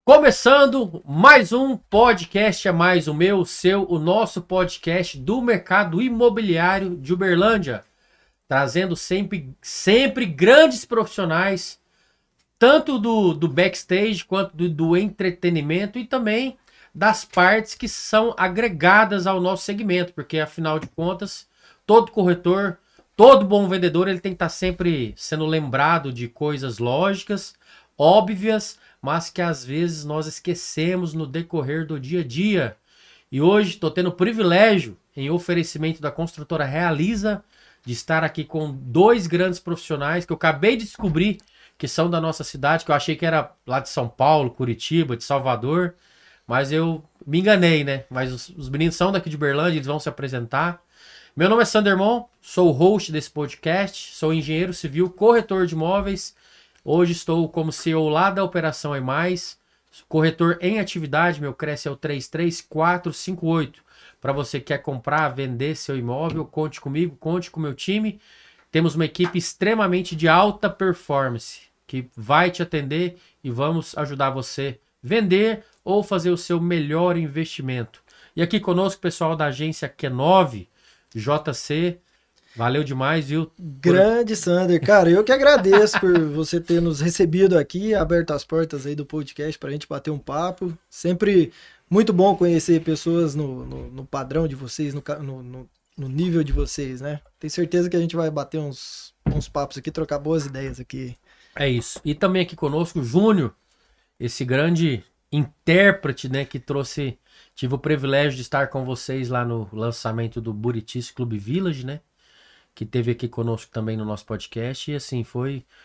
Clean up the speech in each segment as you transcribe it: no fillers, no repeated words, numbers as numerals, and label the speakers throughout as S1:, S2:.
S1: Começando mais um podcast, é mais o meu, o seu, o nosso podcast do mercado imobiliário de Uberlândia, trazendo sempre grandes profissionais, tanto do backstage quanto do entretenimento e também das partes que são agregadas ao nosso segmento, porque afinal de contas, todo corretor, todo bom vendedor, ele tem que estar sempre sendo lembrado de coisas lógicas, óbvias, mas que às vezes nós esquecemos no decorrer do dia a dia. E hoje estou tendo o privilégio, em oferecimento da construtora Realiza, de estar aqui com dois grandes profissionais que eu acabei de descobrir que são da nossa cidade, que eu achei que era lá de São Paulo, Curitiba, de Salvador, mas eu me enganei, né? Mas os meninos são daqui de Uberlândia, eles vão se apresentar. Meu nome é Sandermon, sou o host desse podcast, sou engenheiro civil, corretor de imóveis. Hoje estou como CEO lá da Operação E+, corretor em atividade, meu CRES é o 33458. Para você que quer comprar, vender seu imóvel, conte comigo, conte com o meu time. Temos uma equipe extremamente de alta performance, que vai te atender e vamos ajudar você a vender ou fazer o seu melhor investimento. E aqui conosco o pessoal da agência Q9, JC. Valeu demais, viu?
S2: Grande Sander, cara, eu que agradeço por você ter nos recebido aqui, aberto as portas aí do podcast pra gente bater um papo. Sempre muito bom conhecer pessoas no padrão de vocês, no nível de vocês, né? Tenho certeza que a gente vai bater uns papos aqui, trocar boas ideias aqui.
S1: É isso. E também aqui conosco o Júnior, esse grande intérprete, né, que tive o privilégio de estar com vocês lá no lançamento do Buritis Club Village, né? Que teve aqui conosco também no nosso podcast, e assim,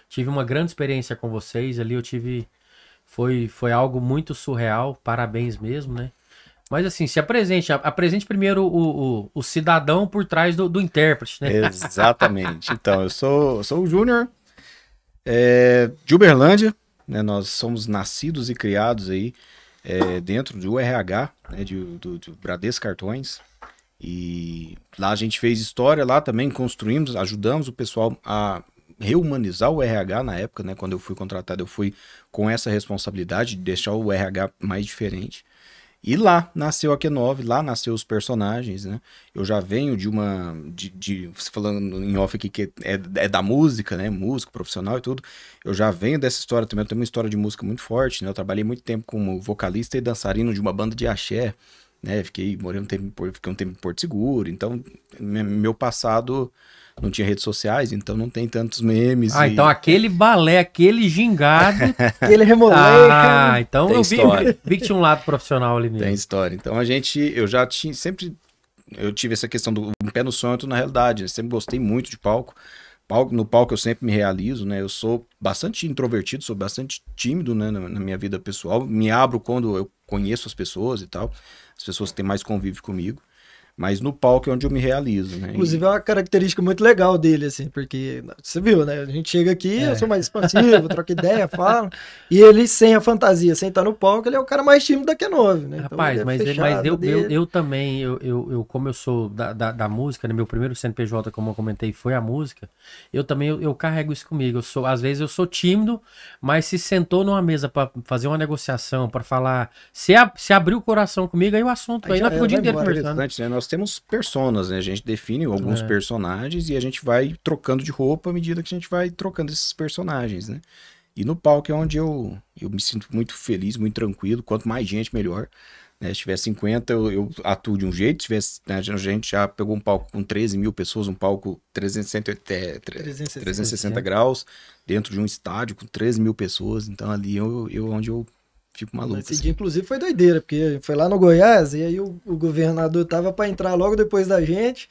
S1: tive uma grande experiência com vocês, ali foi algo muito surreal, parabéns mesmo, né? Mas assim, se apresente primeiro o cidadão por trás do intérprete, né?
S3: Exatamente, então, eu sou o Júnior, de Uberlândia, né? Nós somos nascidos e criados aí dentro do RH, né? do Bradesco Cartões. E lá a gente fez história, lá também construímos, ajudamos o pessoal a rehumanizar o RH na época, né? Quando eu fui contratado, eu fui com essa responsabilidade de deixar o RH mais diferente. E lá nasceu a Q9, lá nasceu os personagens, né? Eu já venho você falando em off aqui que é da música, né? Músico, profissional e tudo. Eu já venho dessa história também, eu tenho uma história de música muito forte, né? Eu trabalhei muito tempo como vocalista e dançarino de uma banda de axé, né? Fiquei um tempo em Porto Seguro, então meu passado não tinha redes sociais, então não tem tantos memes.
S1: Então aquele balé, aquele gingado,
S2: aquele remoleiro.
S1: Então
S3: tem
S1: eu
S3: história.
S1: Vi que tinha um lado profissional ali mesmo.
S3: Tem história. Então eu já tinha eu tive essa questão do um pé no som, outro na realidade. Eu sempre gostei muito de palco. No palco eu sempre me realizo, né? Eu sou bastante introvertido, sou bastante tímido, né, na minha vida pessoal. Me abro quando eu conheço as pessoas e tal. As pessoas que têm mais convívio comigo. Mas no palco é onde eu me realizo, né?
S2: Inclusive é uma característica muito legal dele, assim, porque você viu, né? A gente chega aqui, eu sou mais expansivo, troco ideia, falo. E ele, sem a fantasia, sem estar no palco, ele é o cara mais tímido da Q9, né?
S1: Rapaz,
S2: então,
S1: mas eu também, como eu sou da música, né? Meu primeiro CNPJ, como eu comentei, foi a música. Eu também, eu carrego isso comigo. Às vezes eu sou tímido, mas se sentou numa mesa para fazer uma negociação, para falar, se abrir o coração comigo, aí o assunto, aí nós ficamos o dia inteiro conversando.
S3: Né? Nós temos personas, né? A gente define alguns personagens e a gente vai trocando de roupa à medida que a gente vai trocando esses personagens, né? E no palco é onde eu me sinto muito feliz, muito tranquilo. Quanto mais gente, melhor. Né? Se tiver 50, eu atuo de um jeito. Se tivesse, né, a gente já pegou um palco com 13 mil pessoas, um palco 360 graus, dentro de um estádio com 13 mil pessoas. Então ali onde eu fico maluco.
S2: Esse dia, inclusive, foi doideira, porque foi lá no Goiás, e aí o governador tava pra entrar logo depois da gente,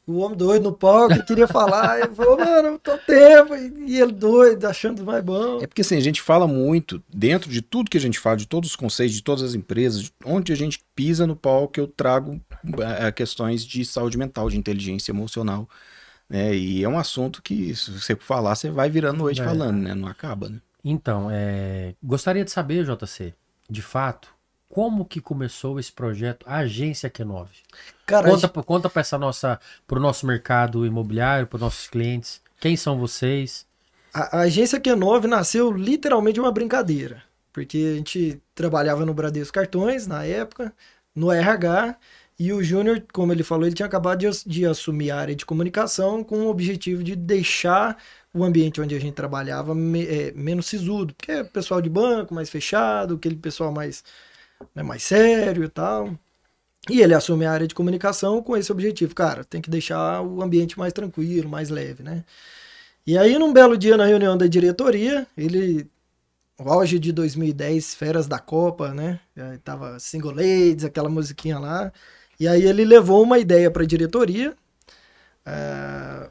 S2: o homem doido no palco, queria falar, e falou, mano, tô tempo, e ele doido, achando mais bom.
S3: É porque assim, a gente fala muito, dentro de tudo que a gente fala, de todos os conceitos, de todas as empresas, onde a gente pisa no palco, eu trago questões de saúde mental, de inteligência emocional, né? E é um assunto que, se você falar, você vai virando noite falando, né? Não acaba, né?
S1: Então, gostaria de saber, JC, de fato, como que começou esse projeto Agência Q9? Cara, conta para o nosso mercado imobiliário, para os nossos clientes, quem são vocês?
S2: A Agência Q9 nasceu literalmente de uma brincadeira. porque a gente trabalhava no Bradesco Cartões, na época, no RH, e o Júnior, como ele falou, ele tinha acabado de assumir a área de comunicação com o objetivo de deixar o ambiente onde a gente trabalhava menos sisudo, porque é pessoal de banco, mais fechado, aquele pessoal mais, né, mais sério e tal. E ele assume a área de comunicação com esse objetivo. Cara, tem que deixar o ambiente mais tranquilo, mais leve, né? E aí, num belo dia na reunião da diretoria, o auge de 2010, férias da Copa, né? Aí tava Single Ladies, aquela musiquinha lá. E aí ele levou uma ideia para a diretoria,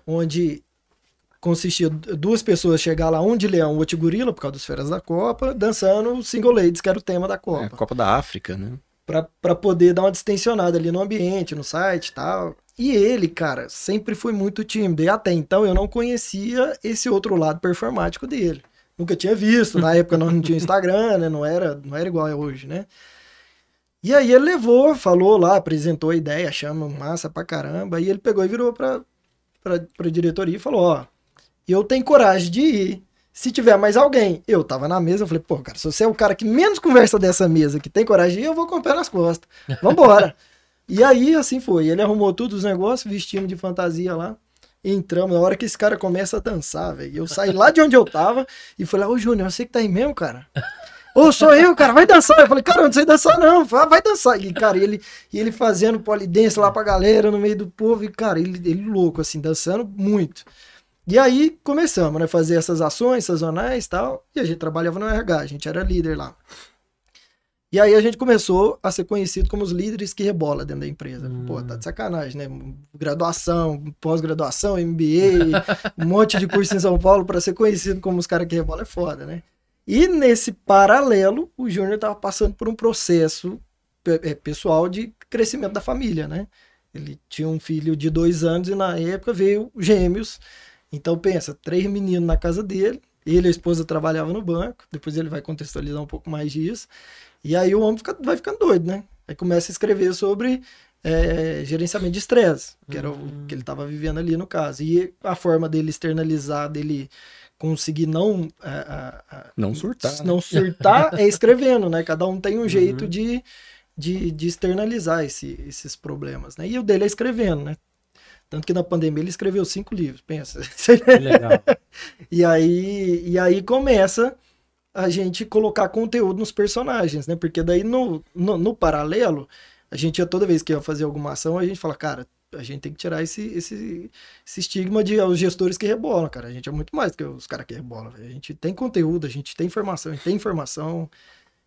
S2: onde consistia 2 pessoas chegar lá, um de leão, outro de gorila, por causa das férias da Copa, dançando Single Ladies, que era o tema da Copa.
S3: Copa da África, né?
S2: Pra poder dar uma distensionada ali no ambiente, no site e tal. E ele, cara, sempre foi muito tímido. E até então eu não conhecia esse outro lado performático dele. Nunca tinha visto. Na época não tinha Instagram, né? Não era igual é hoje, né? E aí ele levou, falou lá, apresentou a ideia, achamos massa pra caramba. E ele pegou e virou pra diretoria e falou, ó, eu tenho coragem de ir. Se tiver mais alguém, eu tava na mesa, eu falei, pô, cara, se você é o cara que menos conversa dessa mesa, que tem coragem de ir, eu vou com o pé nas costas. Vambora. E aí, assim foi. Ele arrumou todos os negócios, vestimos de fantasia lá. Entramos, na hora que esse cara começa a dançar, velho. Eu saí lá de onde eu tava e falei, ô Júnior, você que tá aí mesmo, cara? Ô, sou eu, cara, vai dançar. Eu falei, cara, eu não sei dançar não, vai dançar. E, cara, ele fazendo polidense lá pra galera, no meio do povo, e, cara, ele louco, assim, dançando muito. E aí começamos, né, fazer essas ações sazonais e tal, e a gente trabalhava no RH, a gente era líder lá. E aí a gente começou a ser conhecido como os líderes que rebola dentro da empresa. Pô, tá de sacanagem, né? Graduação, pós-graduação, MBA, um monte de curso em São Paulo para ser conhecido como os caras que rebola é foda, né? E nesse paralelo, o Júnior tava passando por um processo pessoal de crescimento da família, né? Ele tinha um filho de 2 anos e na época veio gêmeos. Então pensa, 3 meninos na casa dele, ele e a esposa trabalhavam no banco, depois ele vai contextualizar um pouco mais disso, e aí o homem vai ficando doido, né? Aí começa a escrever sobre gerenciamento de estresse, que era o que ele estava vivendo ali no caso, e a forma dele externalizar, dele conseguir não
S3: surtar,
S2: não surtar é escrevendo, né? Cada um tem um jeito de externalizar esses problemas, né? E o dele é escrevendo, né? Tanto que na pandemia ele escreveu 5 livros, pensa.
S1: Que legal.
S2: E aí começa a gente colocar conteúdo nos personagens, né? Porque daí no paralelo, a gente ia toda vez que ia fazer alguma ação, a gente fala, cara, a gente tem que tirar esse estigma de os gestores que rebolam, cara. A gente é muito mais do que os caras que rebolam. A gente tem conteúdo, a gente tem informação, a gente tem informação.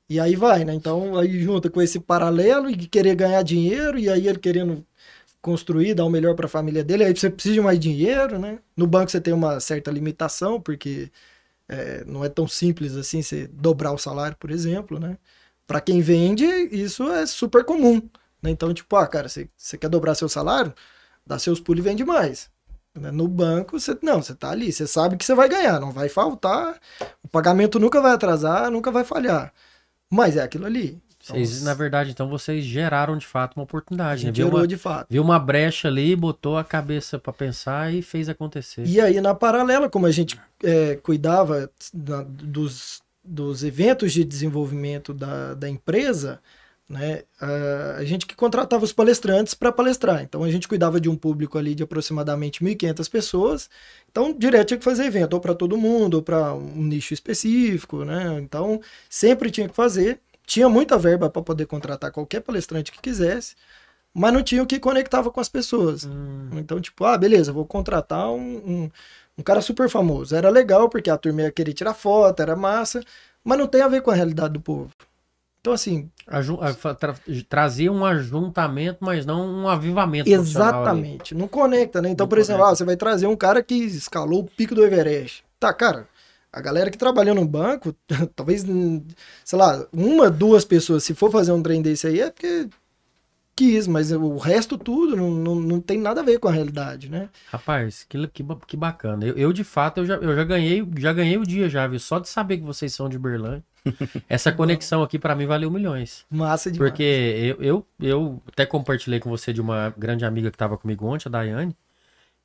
S2: E aí vai, né? Então aí junta com esse paralelo e querer ganhar dinheiro, e aí ele querendo construir, dar o melhor para a família dele, aí você precisa de mais dinheiro, né? No banco você tem uma certa limitação, porque não é tão simples assim você dobrar o salário, por exemplo, né? Para quem vende, isso é super comum, né? Então, tipo, cara, você quer dobrar seu salário? Dá seus pulos e vende mais. No banco, você tá ali, você sabe que você vai ganhar, não vai faltar, o pagamento nunca vai atrasar, nunca vai falhar, mas é aquilo ali.
S1: Vocês, na verdade, então, vocês geraram de fato uma oportunidade, né?
S2: Gerou de fato.
S1: Viu uma brecha ali, botou a cabeça para pensar e fez acontecer.
S2: E aí, na paralela, como a gente cuidava dos eventos de desenvolvimento da empresa, né, a gente que contratava os palestrantes para palestrar. Então, a gente cuidava de um público ali de aproximadamente 1.500 pessoas. Então, direto tinha que fazer evento, ou para todo mundo, ou para um nicho específico, né? Então, sempre tinha que fazer. Tinha muita verba para poder contratar qualquer palestrante que quisesse, mas não tinha o que conectava com as pessoas. Então, tipo, beleza, vou contratar um cara super famoso. Era legal, porque a turma ia querer tirar foto, era massa, mas não tem a ver com a realidade do povo. Então, assim...
S1: Trazia um ajuntamento, mas não um avivamento.
S2: Exatamente. Não conecta, né? Então, por exemplo, você vai trazer um cara que escalou o pico do Everest. Tá, cara... A galera que trabalhou no banco, talvez, sei lá, 1, 2 pessoas, se for fazer um trem desse aí, é porque quis, mas o resto tudo não tem nada a ver com a realidade, né?
S1: Rapaz, que bacana. Eu de fato, eu já ganhei o dia já, viu? Só de saber que vocês são de Uberlândia. Essa conexão aqui pra mim valeu milhões.
S2: Massa demais.
S1: Porque eu até compartilhei com você de uma grande amiga que tava comigo ontem, a Daiane.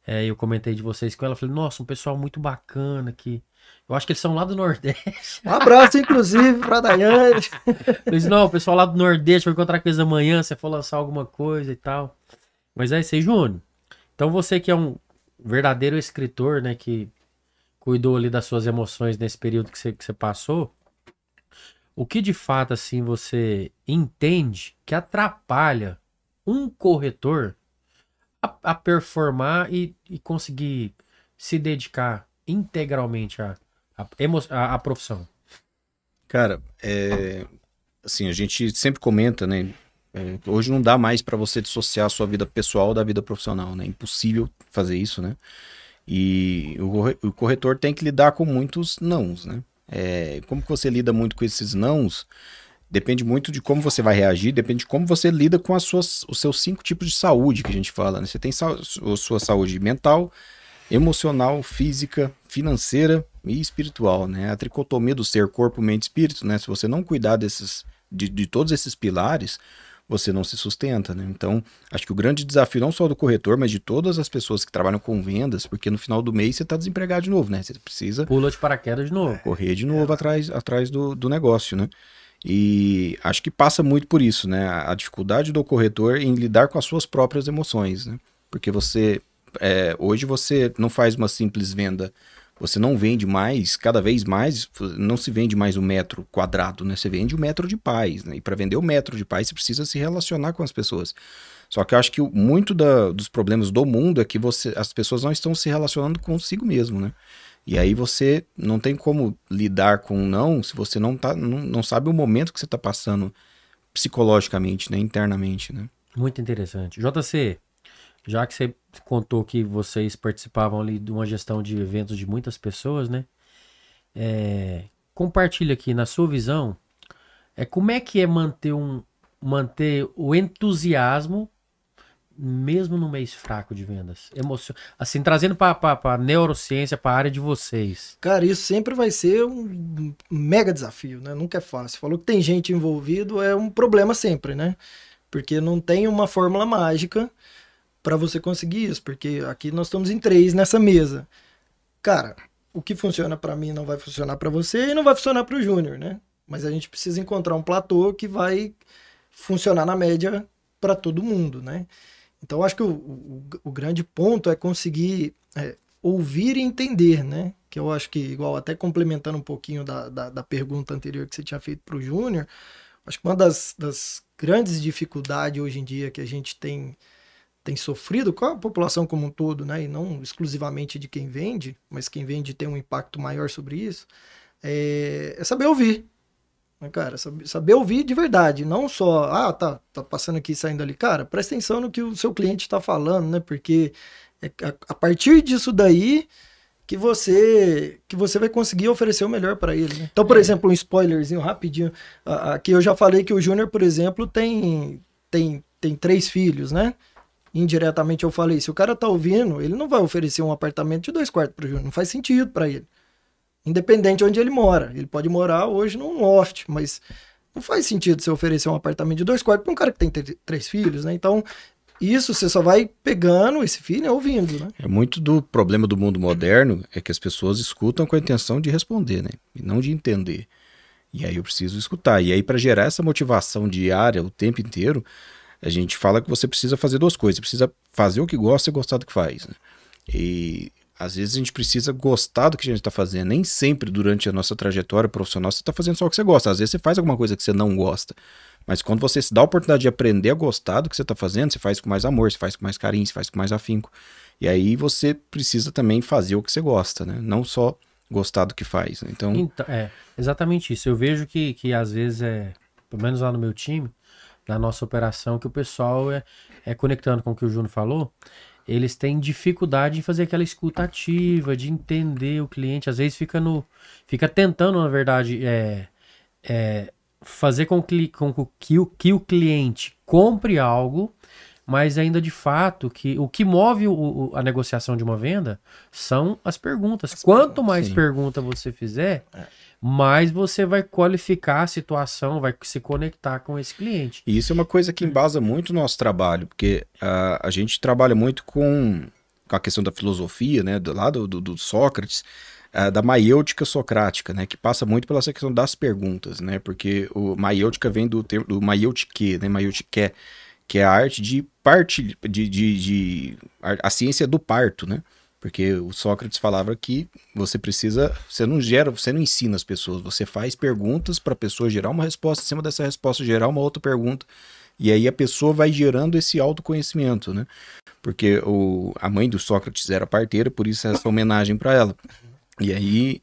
S1: eu comentei de vocês com ela, falei, nossa, um pessoal muito bacana aqui. Eu acho que eles são lá do Nordeste.
S2: Um abraço, inclusive, pra Daiane.
S1: Eles, não, o pessoal lá do Nordeste vai encontrar com eles amanhã, você for lançar alguma coisa e tal. Mas é isso aí, Júnior. Então você que é um verdadeiro escritor, né, que cuidou ali das suas emoções nesse período que você passou, o que de fato, assim, você entende que atrapalha um corretor a performar e conseguir se dedicar integralmente à profissão?
S3: Cara, assim, a gente sempre comenta, né? Hoje não dá mais para você dissociar a sua vida pessoal da vida profissional, né? É impossível fazer isso, né? E o corretor tem que lidar com muitos nãos, né? Como que você lida muito com esses nãos? Depende muito de como você vai reagir, depende de como você lida com os seus 5 tipos de saúde que a gente fala, né? Você tem a sua saúde mental, emocional, física, financeira e espiritual, né? A tricotomia do ser corpo, mente e espírito, né? Se você não cuidar de todos esses pilares, você não se sustenta, né? Então, acho que o grande desafio não só do corretor, mas de todas as pessoas que trabalham com vendas, porque no final do mês você está desempregado de novo, né? Você precisa
S1: pula de paraquedas de novo,
S3: correr de novo atrás do negócio, né? E acho que passa muito por isso, né? A dificuldade do corretor em lidar com as suas próprias emoções, né? Porque hoje você não faz uma simples venda, você não vende mais, cada vez mais, não se vende mais um metro quadrado, né? Você vende um metro de paz, né? E para vender um metro de paz, você precisa se relacionar com as pessoas. Só que eu acho que muito dos problemas do mundo é que as pessoas não estão se relacionando consigo mesmo, né? E aí você não tem como lidar com um não se você não sabe o momento que você está passando psicologicamente, né? Internamente, né?
S1: Muito interessante. JC, já que você contou que vocês participavam ali de uma gestão de eventos de muitas pessoas, né? Compartilha aqui, na sua visão, como é que é manter o entusiasmo mesmo no mês fraco de vendas? Assim, trazendo para a neurociência, para a área de vocês.
S2: Cara, isso sempre vai ser um mega desafio, né? Nunca é fácil. Falou que tem gente envolvido, é um problema sempre, né? Porque não tem uma fórmula mágica para você conseguir isso, porque aqui nós estamos em 3 nessa mesa. Cara, o que funciona para mim não vai funcionar para você e não vai funcionar para o Júnior, né? Mas a gente precisa encontrar um platô que vai funcionar na média para todo mundo, né? Então, acho que o grande ponto é conseguir ouvir e entender, né? Que eu acho que, igual até complementando um pouquinho da pergunta anterior que você tinha feito para o Júnior, acho que uma das grandes dificuldades hoje em dia que a gente tem sofrido com a população como um todo, né? E não exclusivamente de quem vende, mas quem vende tem um impacto maior sobre isso, é saber ouvir. Cara, saber ouvir de verdade, não só, tá passando aqui e saindo ali. Cara, presta atenção no que o seu cliente está falando, né? Porque é a partir disso daí que você vai conseguir oferecer o melhor para ele, né? Então, por exemplo, um spoilerzinho rapidinho. Aqui eu já falei que o Júnior, por exemplo, tem 3 filhos, né? Indiretamente eu falei, se o cara tá ouvindo, ele não vai oferecer um apartamento de 2 quartos pro Júnior, não faz sentido para ele. Independente de onde ele mora. Ele pode morar hoje num loft, mas não faz sentido você oferecer um apartamento de 2 quartos para um cara que tem 3 filhos, né? Então, isso você só vai pegando esse filho ouvindo, né?
S3: Muito do problema do mundo moderno é que as pessoas escutam com a intenção de responder, né? E não de entender. E aí eu preciso escutar. E aí, para gerar essa motivação diária o tempo inteiro, a gente fala que você precisa fazer 2 coisas. Você precisa fazer o que gosta e gostar do que faz, né? E às vezes a gente precisa gostar do que a gente está fazendo. Nem sempre durante a nossa trajetória profissional você está fazendo só o que você gosta. Às vezes você faz alguma coisa que você não gosta. Mas quando você se dá a oportunidade de aprender a gostar do que você está fazendo, você faz com mais amor, você faz com mais carinho, você faz com mais afinco. E aí você precisa também fazer o que você gosta, né? Não só gostar do que faz, né? Então,
S1: exatamente isso. Eu vejo que às vezes, pelo menos lá no meu time, na nossa operação, que o pessoal conectando com o que o Júnior falou, eles têm dificuldade em fazer aquela escuta ativa, de entender o cliente. Às vezes fica tentando, na verdade, fazer com que o cliente compre algo, mas ainda de fato que o que move a negociação de uma venda são as perguntas. Quanto mais pergunta você fizer, mais você vai qualificar a situação, vai se conectar com esse cliente.
S3: E isso é uma coisa que embasa muito o nosso trabalho, porque a gente trabalha muito com com a questão da filosofia, né, do Sócrates, da maiêutica socrática, né, que passa muito pela essa questão das perguntas, né, porque o maiêutica vem do termo do maiêutike, né, maiêutike, que é a arte de a ciência do parto, né, porque o Sócrates falava que você não ensina as pessoas, você faz perguntas para a pessoa gerar uma resposta, em cima dessa resposta gerar uma outra pergunta, e aí a pessoa vai gerando esse autoconhecimento, né, porque a mãe do Sócrates era parteira, por isso essa homenagem para ela. E aí,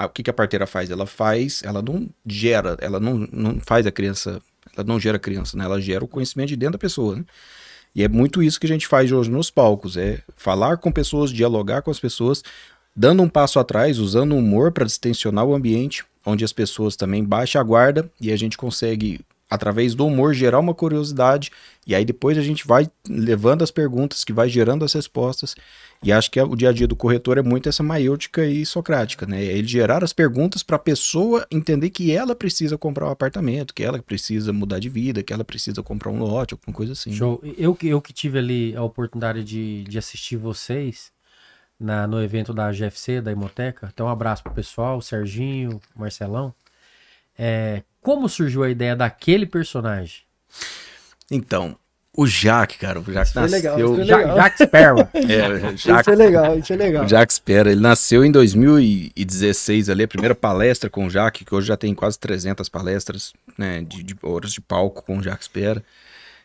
S3: o que a parteira faz? Ela não gera, ela não faz a criança, ela não gera criança, né? Ela gera o conhecimento de dentro da pessoa, né? E é muito isso que a gente faz hoje nos palcos, é falar com pessoas, dialogar com as pessoas, dando um passo atrás, usando humor para distensionar o ambiente, onde as pessoas também baixam a guarda e a gente consegue, através do humor, gerar uma curiosidade, e aí depois a gente vai levando as perguntas, que vai gerando as respostas, e acho que o dia a dia do corretor é muito essa maiêutica e socrática, né? É ele gerar as perguntas para a pessoa entender que ela precisa comprar um apartamento, que ela precisa mudar de vida, que ela precisa comprar um lote, alguma coisa assim.
S1: Show. Eu que tive ali a oportunidade de assistir vocês no evento da GFC, da Imoteca, então um abraço pro pessoal, o Serginho, o Marcelão. Como surgiu a ideia daquele personagem?
S3: Então, o Jaque, cara, o Jaque nasceu...
S2: Legal.
S1: Jack Sparrow.
S2: Isso é legal.
S3: O Jaque Sparrow, ele nasceu em 2016 ali, a primeira palestra com o Jaque, que hoje já tem quase 300 palestras, né, de horas de palco com o Jaque Sparrow.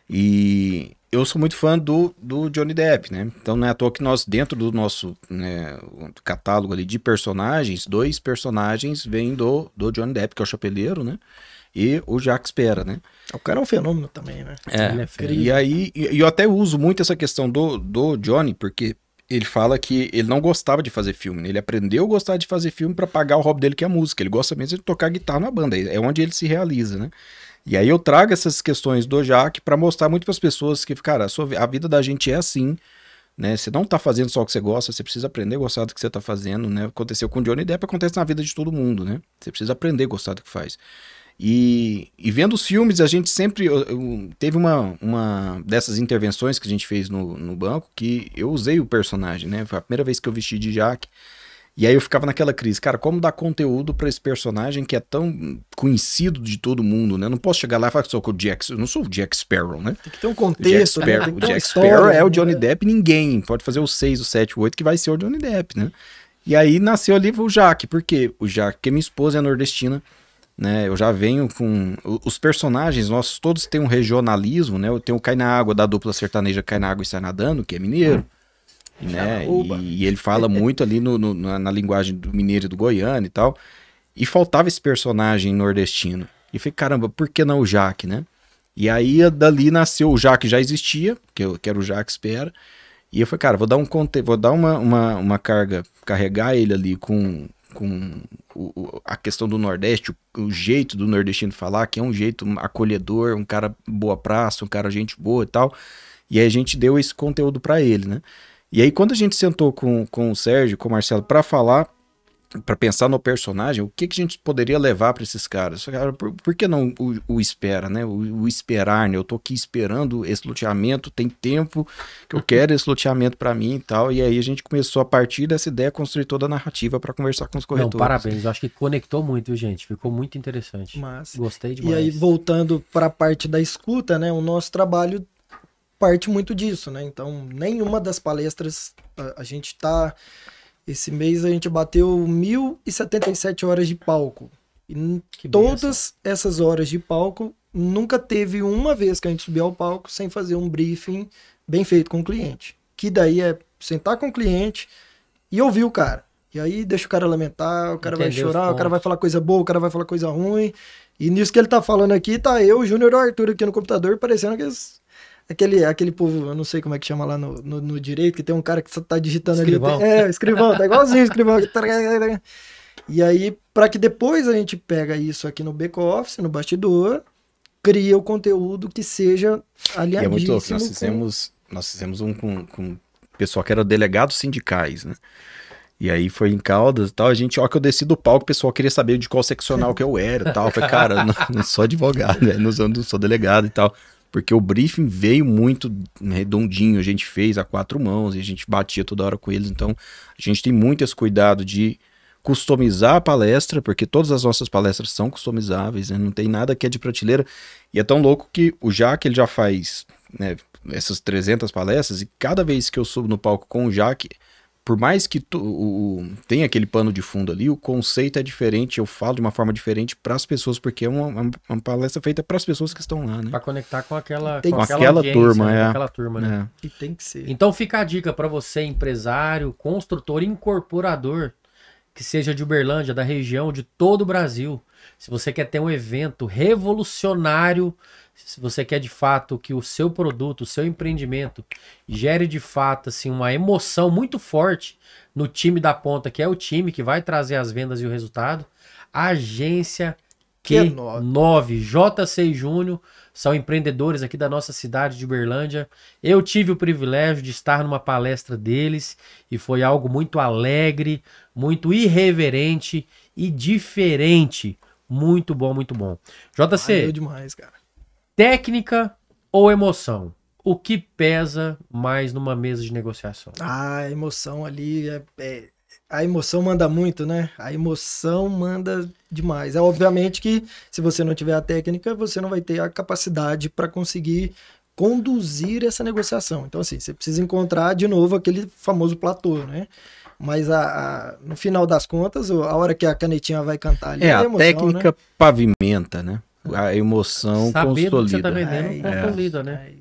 S3: E eu sou muito fã do Johnny Depp, né? Então não é à toa que nós, dentro do nosso, né, catálogo ali de personagens, 2 personagens vêm do Johnny Depp, que é o Chapeleiro, né? E o Jack Sparrow, né?
S2: O cara é um fenômeno também, né?
S1: Ele é feio.
S3: E aí, eu até uso muito essa questão do Johnny, porque ele fala que ele não gostava de fazer filme, né? Ele aprendeu a gostar de fazer filme para pagar o hobby dele, que é a música. Ele gosta mesmo de tocar guitarra na banda, é onde ele se realiza, né? E aí eu trago essas questões do Jaque para mostrar muito para as pessoas que, cara, a vida da gente é assim, né? Você não tá fazendo só o que você gosta, você precisa aprender a gostar do que você tá fazendo, né? Aconteceu com o Johnny Depp, acontece na vida de todo mundo, né? Você precisa aprender a gostar do que faz. E vendo os filmes, a gente sempre teve uma dessas intervenções que a gente fez no banco, que eu usei o personagem, né? Foi a primeira vez que eu vesti de Jaque. E aí eu ficava naquela crise, cara, como dar conteúdo pra esse personagem que é tão conhecido de todo mundo, né? Eu não posso chegar lá e falar que eu não sou o Jack Sparrow, né?
S2: Tem que ter um contexto, né?
S3: O Jack Sparrow é o Johnny Depp, ninguém pode fazer o 6, o 7, o 8 que vai ser o Johnny Depp, né? E aí nasceu ali o Jaque, por quê? O Jaque, porque minha esposa é nordestina, né? Eu já venho com... Os personagens nossos todos têm um regionalismo, né? Eu tenho o Cai na Água, da dupla sertaneja Cai na Água e Sai Nadando, que é mineiro. Né? E ele fala muito ali na linguagem do mineiro e do goiano e tal, e faltava esse personagem nordestino, e eu falei, caramba, por que não o Jaque, né? E aí dali nasceu o Jaque, já existia, que era o Jaque Sparrow, e eu falei, cara, vou dar uma carga, carregar ele ali com a questão do Nordeste, o jeito do nordestino falar, que é um jeito acolhedor, um cara boa praça, um cara gente boa e tal, e aí a gente deu esse conteúdo pra ele, né? E aí quando a gente sentou com o Sérgio, com o Marcelo, para falar, para pensar no personagem, o que a gente poderia levar para esses caras? Cara, por que não o espera, né? O esperar, né? Eu tô aqui esperando esse loteamento, tem tempo que eu quero esse loteamento para mim e tal. E aí a gente começou a partir dessa ideia a construir toda a narrativa para conversar com os corretores.
S1: Não, parabéns, eu acho que conectou muito, viu, gente? Ficou muito interessante.
S2: Massa.
S1: Gostei demais.
S2: E aí voltando para a parte da escuta, né? O nosso trabalho parte muito disso, né? Então, nenhuma das palestras a gente tá... Esse mês a gente bateu 1.077 horas de palco. E todas essas horas de palco, nunca teve uma vez que a gente subiu ao palco sem fazer um briefing bem feito com o cliente. Que daí é sentar com o cliente e ouvir o cara. E aí deixa o cara lamentar, o cara vai chorar, o cara vai falar coisa boa, o cara vai falar coisa ruim. E nisso que ele tá falando aqui, tá eu, o Júnior e o Arthur aqui no computador, parecendo aquele povo, eu não sei como é que chama lá no direito, que tem um cara que tá digitando
S1: escrivão.
S2: Ali. Escrivão, tá igualzinho o escrivão. E aí, para que depois a gente pega isso aqui no back-office, no bastidor, cria o conteúdo que seja alinhadíssimo.
S3: E é muito louco, nós fizemos um com o pessoal que era delegados sindicais, né? E aí foi em Caldas e tal, a gente, ó, que eu desci do palco, o pessoal queria saber de qual seccional que eu era e tal. Eu falei, cara, não sou advogado, né? Não sou delegado e tal. porque o briefing veio muito redondinho, a gente fez a 4 mãos e a gente batia toda hora com eles, então a gente tem muito esse cuidado de customizar a palestra, porque todas as nossas palestras são customizáveis, né? Não tem nada que é de prateleira, e é tão louco que o Jaque, ele já faz, né, essas 300 palestras, e cada vez que eu subo no palco com o Jaque, por mais que tenha aquele pano de fundo ali, o conceito é diferente, eu falo de uma forma diferente para as pessoas, porque é uma palestra feita para as pessoas que estão lá, né?
S1: Para conectar com aquela
S3: turma,
S1: né? Aquela turma, né?
S2: E tem que ser.
S1: Então fica a dica para você, empresário, construtor, incorporador, que seja de Uberlândia, da região, de todo o Brasil. Se você quer ter um evento revolucionário, se você quer de fato que o seu produto, o seu empreendimento gere de fato assim, uma emoção muito forte no time da ponta, que é o time que vai trazer as vendas e o resultado, a agência Q9, JC Júnior, são empreendedores aqui da nossa cidade de Uberlândia. Eu tive o privilégio de estar numa palestra deles e foi algo muito alegre, muito irreverente e diferente. Muito bom, muito bom. JC,
S2: Valeu demais, cara.
S1: Técnica ou emoção? O que pesa mais numa mesa de negociação?
S2: A emoção ali a emoção manda muito, né? A emoção manda demais. É obviamente que se você não tiver a técnica, você não vai ter a capacidade para conseguir conduzir essa negociação. Então, assim, você precisa encontrar de novo aquele famoso platô, né? Mas no final das contas, a hora que a canetinha vai cantar ali,
S3: a
S2: emoção,
S3: técnica,
S2: né?
S3: pavimenta, né? A emoção
S1: Saber
S3: consolida.
S1: que você tá vendendo, consolida, né?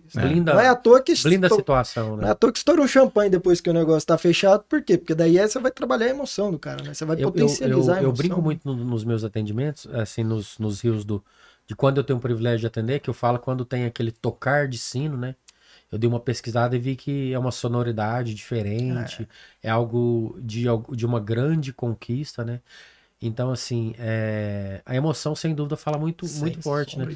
S2: Não é à toa que
S1: blinda a situação, né?
S2: Não é à toa que estoura um champanhe depois que o negócio tá fechado. Por quê? Porque daí você vai trabalhar a emoção do cara, né? Você vai potencializar a emoção.
S1: Eu brinco muito nos meus atendimentos, assim, nos rios de quando eu tenho o privilégio de atender, que eu falo quando tem aquele tocar de sino, né? Eu dei uma pesquisada e vi que é uma sonoridade diferente, é algo de uma grande conquista, né? Então, assim, a emoção, sem dúvida, fala muito forte, né?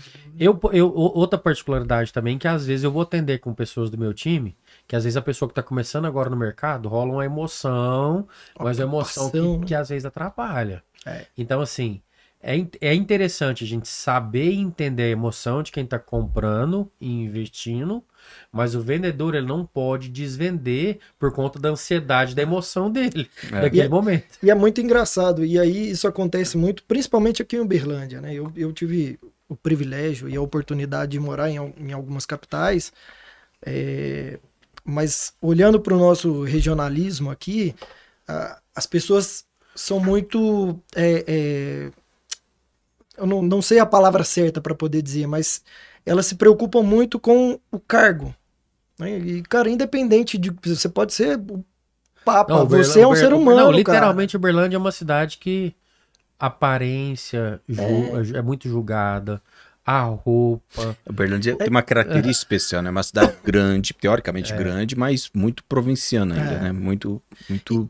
S1: Outra particularidade também, que às vezes eu vou atender com pessoas do meu time, que às vezes a pessoa que está começando agora no mercado, rola uma emoção, mas é uma emoção que às vezes atrapalha. Então, assim, é interessante a gente saber e entender a emoção de quem está comprando e investindo, mas o vendedor, ele não pode desvender por conta da ansiedade, da emoção dele, naquele momento.
S2: E é muito engraçado, e aí isso acontece muito, principalmente aqui em Uberlândia, né? Eu tive o privilégio e a oportunidade de morar em algumas capitais, mas olhando para o nosso regionalismo aqui, as pessoas são muito... eu não sei a palavra certa para poder dizer, mas elas se preocupam muito com o cargo. Né? E, cara, independente de... Você pode ser o papa, não, você é um ser humano,
S1: não, literalmente, cara. Uberlândia é uma cidade que a aparência é muito julgada. A roupa.
S3: Uberlândia tem uma característica especial, né? Uma cidade grande, teoricamente grande, mas muito provinciana ainda, né? Muito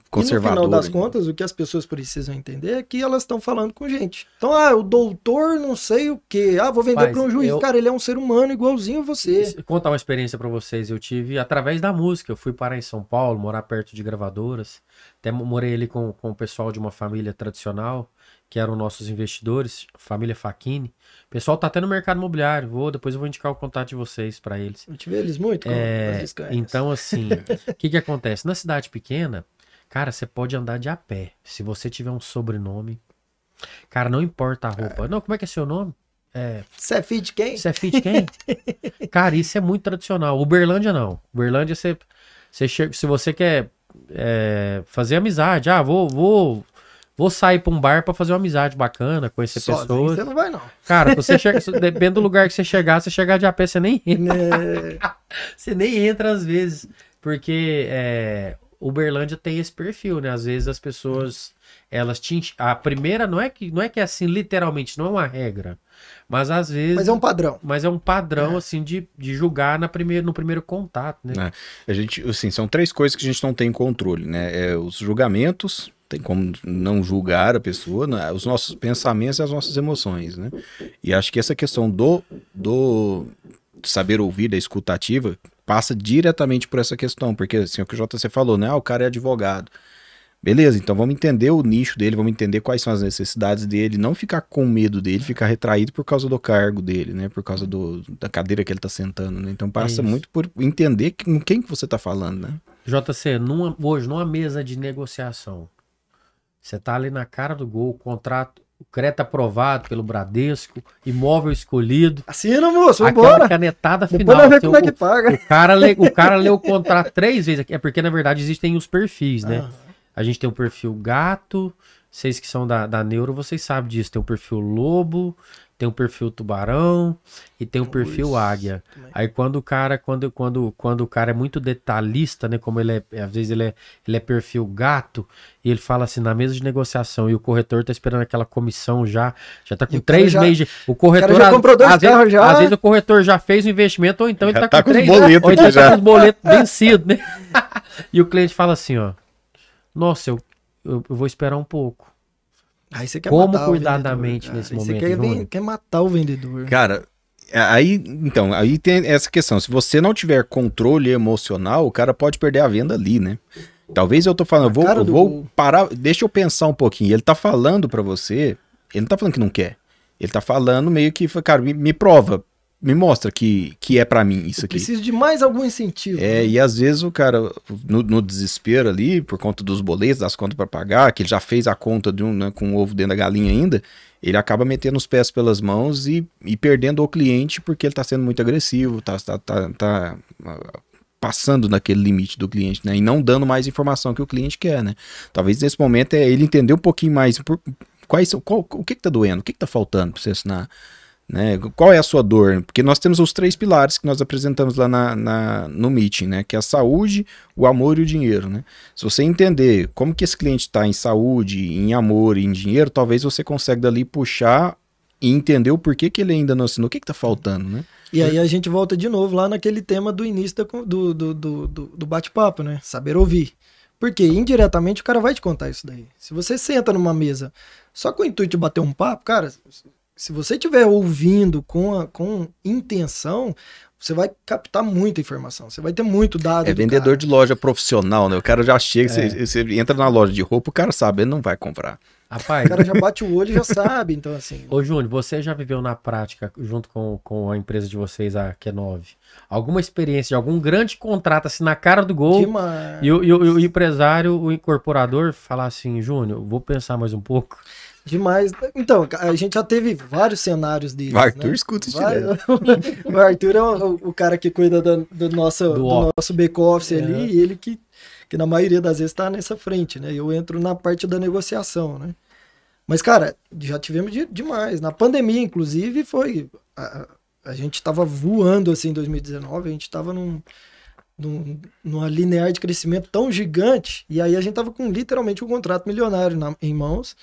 S3: conservadora.
S2: E no final das contas, o que as pessoas precisam entender é que elas estão falando com gente. Então, o doutor não sei o quê. Vou vender para um juiz. Cara, ele é um ser humano igualzinho a você.
S1: Vou contar uma experiência para vocês. Eu tive, através da música, eu fui parar em São Paulo, morar perto de gravadoras. Até morei ali com o pessoal de uma família tradicional, que eram nossos investidores, família Facchini. O pessoal tá até no mercado imobiliário. Depois eu vou indicar o contato de vocês para eles.
S2: Eu tive eles muito.
S1: Então, assim, o que acontece? Na cidade pequena, cara, você pode andar de a pé. Se você tiver um sobrenome, cara, não importa a roupa. Não, como é que é seu nome?
S2: Você é filho de quem?
S1: Você é filho de quem? Cara, isso é muito tradicional. Uberlândia não. Uberlândia, você chega, se você quer fazer amizade, vou sair pra um bar pra fazer uma amizade bacana, conhecer pessoas.
S2: Você não vai, não.
S1: Cara, você chega, depende do lugar que você chegar de a pé, você nem entra. Você nem entra às vezes. Porque Uberlândia tem esse perfil, né? Às vezes as pessoas, a primeira não é que é assim, literalmente, não é uma regra. Mas às vezes...
S2: Mas é um padrão.
S1: Mas é um padrão, assim, de julgar no primeiro contato, né?
S3: A gente, assim, são 3 coisas que a gente não tem controle, né? Os julgamentos... Tem como não julgar a pessoa, né? Os nossos pensamentos e as nossas emoções, né? E acho que essa questão do saber ouvir, da escutativa, passa diretamente por essa questão, porque assim, o que o JC falou, né? O cara é advogado. Beleza, então vamos entender o nicho dele, vamos entender quais são as necessidades dele, não ficar com medo dele, ficar retraído por causa do cargo dele, né? Por causa da cadeira que ele tá sentando, né? Então passa muito por entender com quem que você tá falando, né?
S1: JC, hoje, numa mesa de negociação, você tá ali na cara do gol, contrato, o crédito aprovado pelo Bradesco, imóvel escolhido.
S2: Assina, moço,
S1: Aquela
S2: vambora.
S1: canetada
S2: Depois
S1: final.
S2: nós vemos como é que paga.
S1: O cara lê o contrato 3 vezes. É porque, na verdade, existem os perfis, né? A gente tem o perfil gato, vocês que são da Neuro, vocês sabem disso. Tem o perfil lobo, tem o perfil tubarão e tem o perfil águia. Aí quando o cara é muito detalhista, né? Como ele é, às vezes ele é perfil gato, e ele fala assim, na mesa de negociação, e o corretor tá esperando aquela comissão já tá com 3 meses. O corretor
S2: já comprou 2 carros já.
S1: Às vezes o corretor já fez o investimento, ou então ele tá com 3
S3: boletos,
S1: ou então tá com os boletos vencidos, né? E o cliente fala assim, ó. Nossa, eu vou esperar um pouco.
S2: Aí você quer
S1: Como
S2: matar
S1: cuidar
S2: o vendedor,
S1: da mente nesse
S2: aí
S1: momento,
S2: você quer matar o vendedor.
S3: Cara, aí tem essa questão. Se você não tiver controle emocional, o cara pode perder a venda ali, né? Talvez eu tô falando, eu vou parar, deixa eu pensar um pouquinho. Ele tá falando pra você, ele não tá falando que não quer. Ele tá falando meio que, cara, me prova. Me mostra que é pra mim isso aqui.
S2: Preciso de mais algum incentivo.
S3: É, e às vezes o cara, no desespero ali, por conta dos boletos, das contas pra pagar, que ele já fez a conta né, com o ovo dentro da galinha ainda, ele acaba metendo os pés pelas mãos e perdendo o cliente porque ele tá sendo muito agressivo, tá passando naquele limite do cliente, né? E não dando mais informação que o cliente quer, né? Talvez nesse momento ele entender um pouquinho mais o que tá doendo, o que tá faltando pra você assinar. Né? Qual é a sua dor? Porque nós temos os 3 pilares que nós apresentamos lá no meeting, né? Que é a saúde, o amor e o dinheiro, né? Se você entender como que esse cliente está em saúde, em amor e em dinheiro, talvez você consiga dali puxar e entender o porquê que ele ainda não assinou, o que está faltando, né?
S2: E aí a gente volta de novo lá naquele tema do início do bate-papo, né? Saber ouvir. Porque indiretamente o cara vai te contar isso daí. Se você senta numa mesa só com o intuito de bater um papo, cara... Se você estiver ouvindo com intenção, você vai captar muita informação. Você vai ter muito dado.
S3: É vendedor de loja profissional, né? O cara já chega, você entra na loja de roupa, o cara sabe, ele não vai comprar.
S1: Rapaz,
S2: o cara já bate o olho e já sabe, então assim...
S1: Ô Júnior, você já viveu na prática, junto com a empresa de vocês, a Q9, alguma experiência de algum grande contrato assim na cara do gol?
S2: Demais.
S1: E o empresário, o incorporador, falar assim, Júnior, vou pensar mais um pouco?
S2: Demais. Então, a gente já teve vários cenários deles.
S3: O Arthur escuta isso direto.
S2: O Arthur é o cara que cuida do nosso back-office ali, e ele que na maioria das vezes está nessa frente, né? Eu entro na parte da negociação, né? Mas, cara, já tivemos demais. Na pandemia, inclusive, foi... A gente estava voando, assim, em 2019, a gente estava numa linear de crescimento tão gigante, e aí a gente tava com literalmente um contrato milionário em mãos.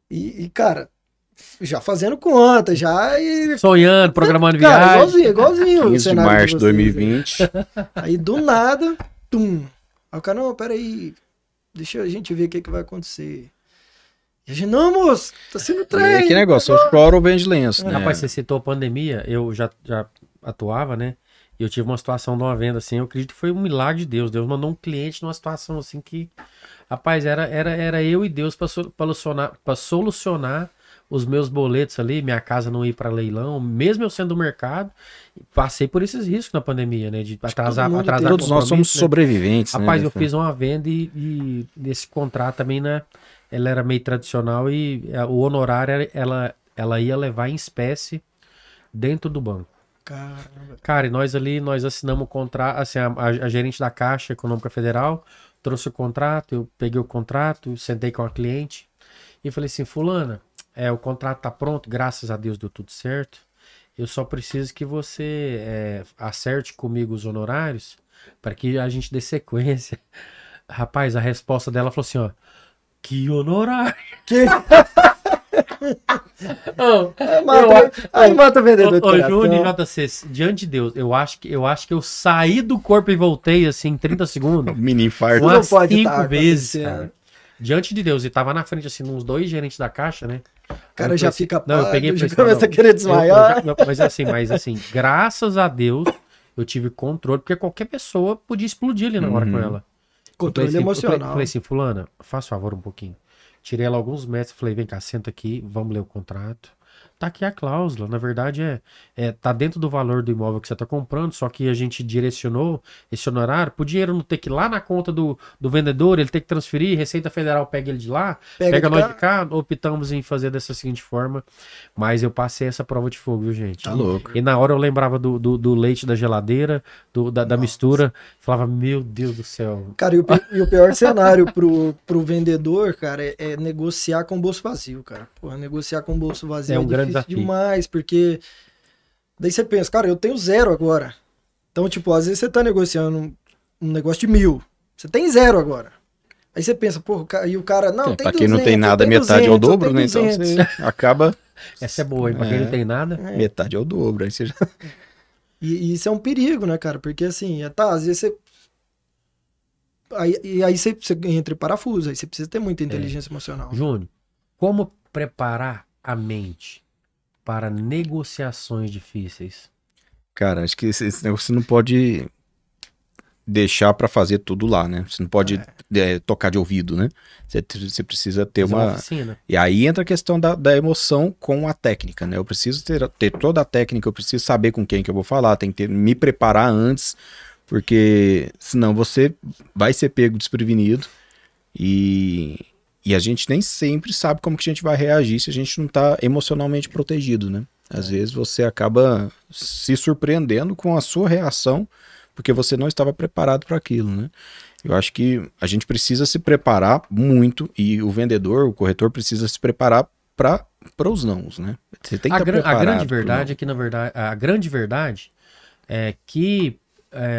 S2: E, cara, já fazendo conta, já...
S1: Sonhando, programando viagem.
S2: Igualzinho.
S3: 15 de março de 2020.
S2: Aí, do nada, tum. Aí o cara, não, peraí, deixa a gente ver o que vai acontecer. E a gente, não, moço, tá sendo trem.
S3: Que negócio, eu choro ou vende lenço, né?
S1: Rapaz, você citou a pandemia, eu já atuava, né? E eu tive uma situação de uma venda assim, eu acredito que foi um milagre de Deus. Deus mandou um cliente numa situação assim que... Rapaz, era eu e Deus para solucionar os meus boletos ali, minha casa não ir para leilão, mesmo eu sendo do mercado, passei por esses riscos na pandemia, né? De atrasar
S3: todos nós somos sobreviventes, né?
S1: Rapaz, eu fiz uma venda e esse contrato também, né? Ela era meio tradicional e o honorário ela ia levar em espécie dentro do banco.
S2: Caramba.
S1: Cara, e nós assinamos o contrato, assim, a gerente da Caixa Econômica Federal trouxe o contrato, eu peguei o contrato, sentei com a cliente e falei assim, fulana, o contrato tá pronto, graças a Deus deu tudo certo, eu só preciso que você acerte comigo os honorários para que a gente dê sequência. Rapaz, a resposta dela falou assim, ó, que honorário?
S2: Que... Aí mata o vendedor.
S1: Júnior JC, diante de Deus, eu acho que eu saí do corpo e voltei assim em 30 segundos.
S3: Mini infarto.
S1: Umas 5 vezes, cara. Diante de Deus, e tava na frente assim, uns 2 gerentes da Caixa, né?
S2: O cara já fica
S1: não, eu peguei
S2: já começa a querer desmaiar.
S1: Mas assim, graças a Deus, eu tive controle, porque qualquer pessoa podia explodir ali na hora com ela.
S2: Controle emocional.
S1: Falei assim, fulana, faz favor um pouquinho. Tirei ela alguns metros, falei, vem cá, senta aqui, vamos ler o contrato. Tá aqui a cláusula, na verdade tá dentro do valor do imóvel que você tá comprando, só que a gente direcionou esse honorário pro dinheiro não ter que ir lá na conta do vendedor, ele ter que transferir, Receita Federal pega ele de lá, pega nós de cá, optamos em fazer dessa seguinte forma, mas eu passei essa prova de fogo, viu, gente?
S3: Tá louco.
S1: E na hora eu lembrava do leite da geladeira, da mistura, falava, meu Deus do céu.
S2: Cara, e o pior cenário pro vendedor, cara, é negociar com o bolso vazio, cara. Porra, negociar com o bolso vazio
S1: é um grande desafio
S2: demais, porque daí você pensa, cara, eu tenho 0 agora. Então, tipo, às vezes você tá negociando um negócio de 1.000, você tem 0 agora. Aí você pensa, pô, e o cara, não, tem 200,
S3: pra quem não tem nada, metade 200, é o dobro, né? Então você acaba...
S1: Essa é boa, hein? Pra quem não tem nada...
S3: Metade é o dobro, aí você já...
S2: E isso é um perigo, né, cara? Porque assim, às vezes você... Aí você entra em parafuso, aí você precisa ter muita inteligência emocional.
S1: Júnior, como preparar a mente para negociações difíceis?
S3: Cara, acho que esse negócio você não pode deixar pra fazer tudo lá, né? Você não pode tocar de ouvido, né? Você precisa ter uma
S1: oficina.
S3: E aí entra a questão da emoção com a técnica, né? Eu preciso ter toda a técnica, eu preciso saber com quem que eu vou falar, tem que me preparar antes, porque senão você vai ser pego desprevenido e a gente nem sempre sabe como que a gente vai reagir se a gente não tá emocionalmente protegido, né? Às vezes você acaba se surpreendendo com a sua reação porque você não estava preparado para aquilo, né? Eu acho que a gente precisa se preparar muito e o vendedor, o corretor precisa se preparar para os nãos, né? Você tem que estar preparado.
S1: A grande verdade é que, na verdade, a grande verdade é que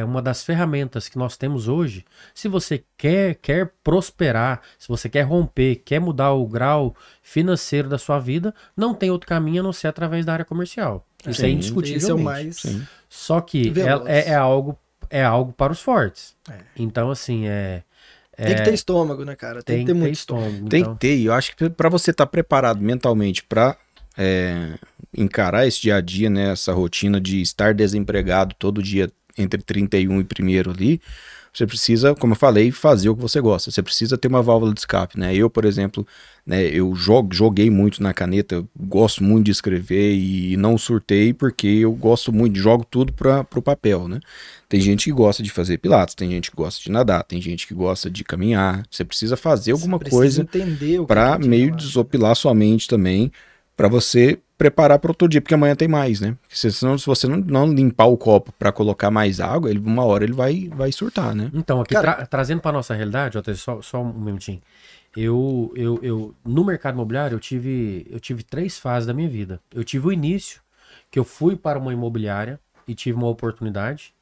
S1: uma das ferramentas que nós temos hoje, se você quer prosperar, se você quer romper, quer mudar o grau financeiro da sua vida, não tem outro caminho a não ser através da área comercial. Isso é indiscutível.
S2: Esse é o mais...
S1: Só que é algo para os fortes. Então, assim,
S2: tem que ter estômago, né, cara? Tem que ter muito estômago.
S3: Tem que ter, e eu acho que para você estar preparado mentalmente para encarar esse dia a dia, né, essa rotina de estar desempregado todo dia entre 31 e 1º ali, você precisa, como eu falei, fazer o que você gosta. Você precisa ter uma válvula de escape, né? Eu, por exemplo, né, eu joguei muito na caneta, eu gosto muito de escrever e não surtei porque eu gosto muito, jogo tudo pro papel, né? Tem gente que gosta de fazer pilates, tem gente que gosta de nadar, tem gente que gosta de caminhar. Você precisa fazer alguma coisa para meio desopilar sua mente também, para você preparar para outro dia, porque amanhã tem mais, né? Porque senão, se você não limpar o copo para colocar mais água, uma hora ele vai surtar, né?
S1: Então, aqui trazendo para nossa realidade, só um minutinho. Eu no mercado imobiliário, eu tive 3 fases da minha vida. Eu tive o início, que eu fui para uma imobiliária e tive uma oportunidade,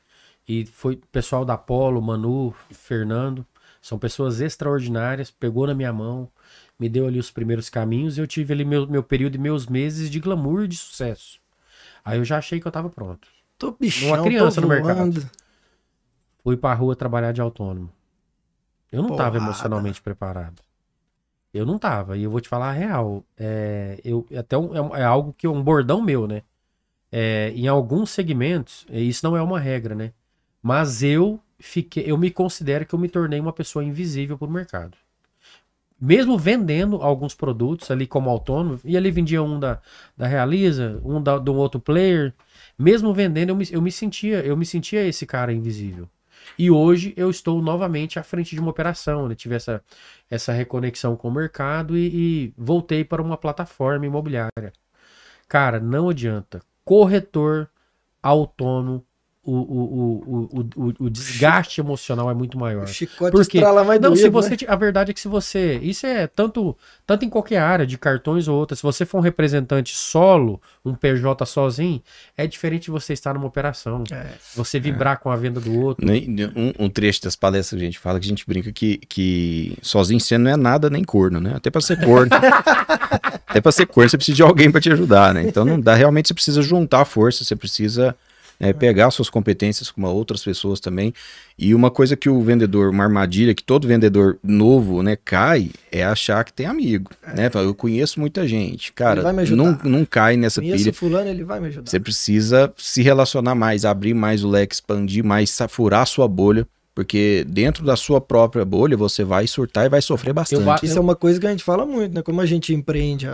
S1: e foi pessoal da Apollo, Manu, Fernando, são pessoas extraordinárias, pegou na minha mão, me deu ali os primeiros caminhos e eu tive ali meu período e meus meses de glamour e de sucesso. Aí eu já achei que eu tava pronto.
S2: Tô bichão,
S1: uma criança
S2: tô
S1: no mercado. Fui pra rua trabalhar de autônomo. Eu não tava emocionalmente preparado. Eu não tava. E eu vou te falar a real. É algo que é um bordão meu, né? Em alguns segmentos, isso não é uma regra, né? Mas eu me considero que eu me tornei uma pessoa invisível pro mercado. Mesmo vendendo alguns produtos ali como autônomo, e ali vendia um da Realiza, de um outro player, mesmo vendendo eu me sentia esse cara invisível. E hoje eu estou novamente à frente de uma operação, né? Tive essa reconexão com o mercado e voltei para uma plataforma imobiliária. Cara, não adianta. Corretor autônomo, o desgaste emocional é muito maior. O
S2: chicote estrala mais doído,
S1: né? A verdade é que se você... Isso é tanto em qualquer área, de cartões ou outras. Se você for um representante solo, um PJ sozinho, é diferente de você estar numa operação. Você vibrar com a venda do outro.
S3: Um trecho das palestras que a gente fala, que a gente brinca que sozinho você não é nada nem corno, né? Até pra ser corno. Até pra ser corno você precisa de alguém pra te ajudar, né? Então não dá, realmente você precisa juntar força, você precisa... pegar suas competências com outras pessoas também. E uma coisa que uma armadilha que todo vendedor novo, né, cai, é achar que tem amigo, né? Eu conheço muita gente, cara, não cai nessa pilha.
S2: Fulano, ele vai me ajudar.
S3: Você precisa se relacionar mais, abrir mais o leque, expandir mais, furar a sua bolha Porque dentro da sua própria bolha, você vai surtar e vai sofrer bastante.
S2: Isso é uma coisa que a gente fala muito, né? Como a gente empreende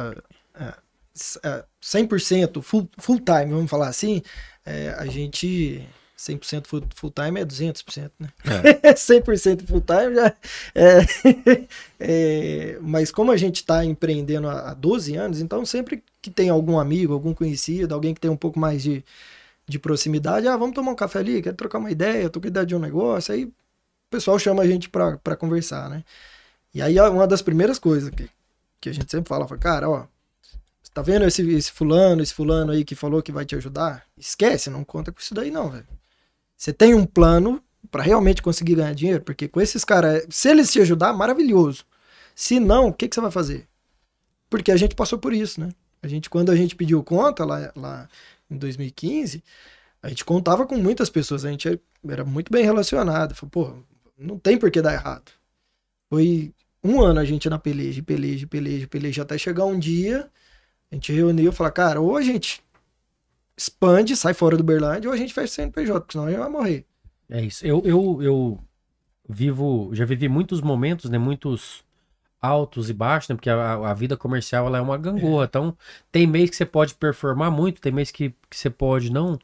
S2: 100% full time, vamos falar assim, a gente 100% full time é 200%, né? 100% full time já mas como a gente está empreendendo há 12 anos, então sempre que tem algum amigo, algum conhecido, alguém que tem um pouco mais de proximidade, vamos tomar um café ali, quero trocar uma ideia, tô com ideia de um negócio, aí o pessoal chama a gente para conversar, né? E aí uma das primeiras coisas que a gente sempre fala, cara, ó, você tá vendo esse fulano aí que falou que vai te ajudar? Esquece, não conta com isso daí não, velho. Você tem um plano para realmente conseguir ganhar dinheiro, porque com esses caras, se eles te ajudar, maravilhoso. Se não, o que você vai fazer? Porque a gente passou por isso, né? Quando a gente pediu conta lá em 2015, a gente contava com muitas pessoas, a gente era muito bem relacionado. Falei, pô, não tem por que dar errado. Foi um ano a gente na peleja, até chegar um dia, a gente reuniu e falou, cara, ou a gente expande, sai fora do Uberlândia, ou a gente fecha o CNPJ, porque senão a gente vai morrer.
S1: É isso. Eu já vivi muitos momentos, né, muitos altos e baixos, né, porque a vida comercial ela é uma gangorra, então tem mês que você pode performar muito, tem mês que você pode não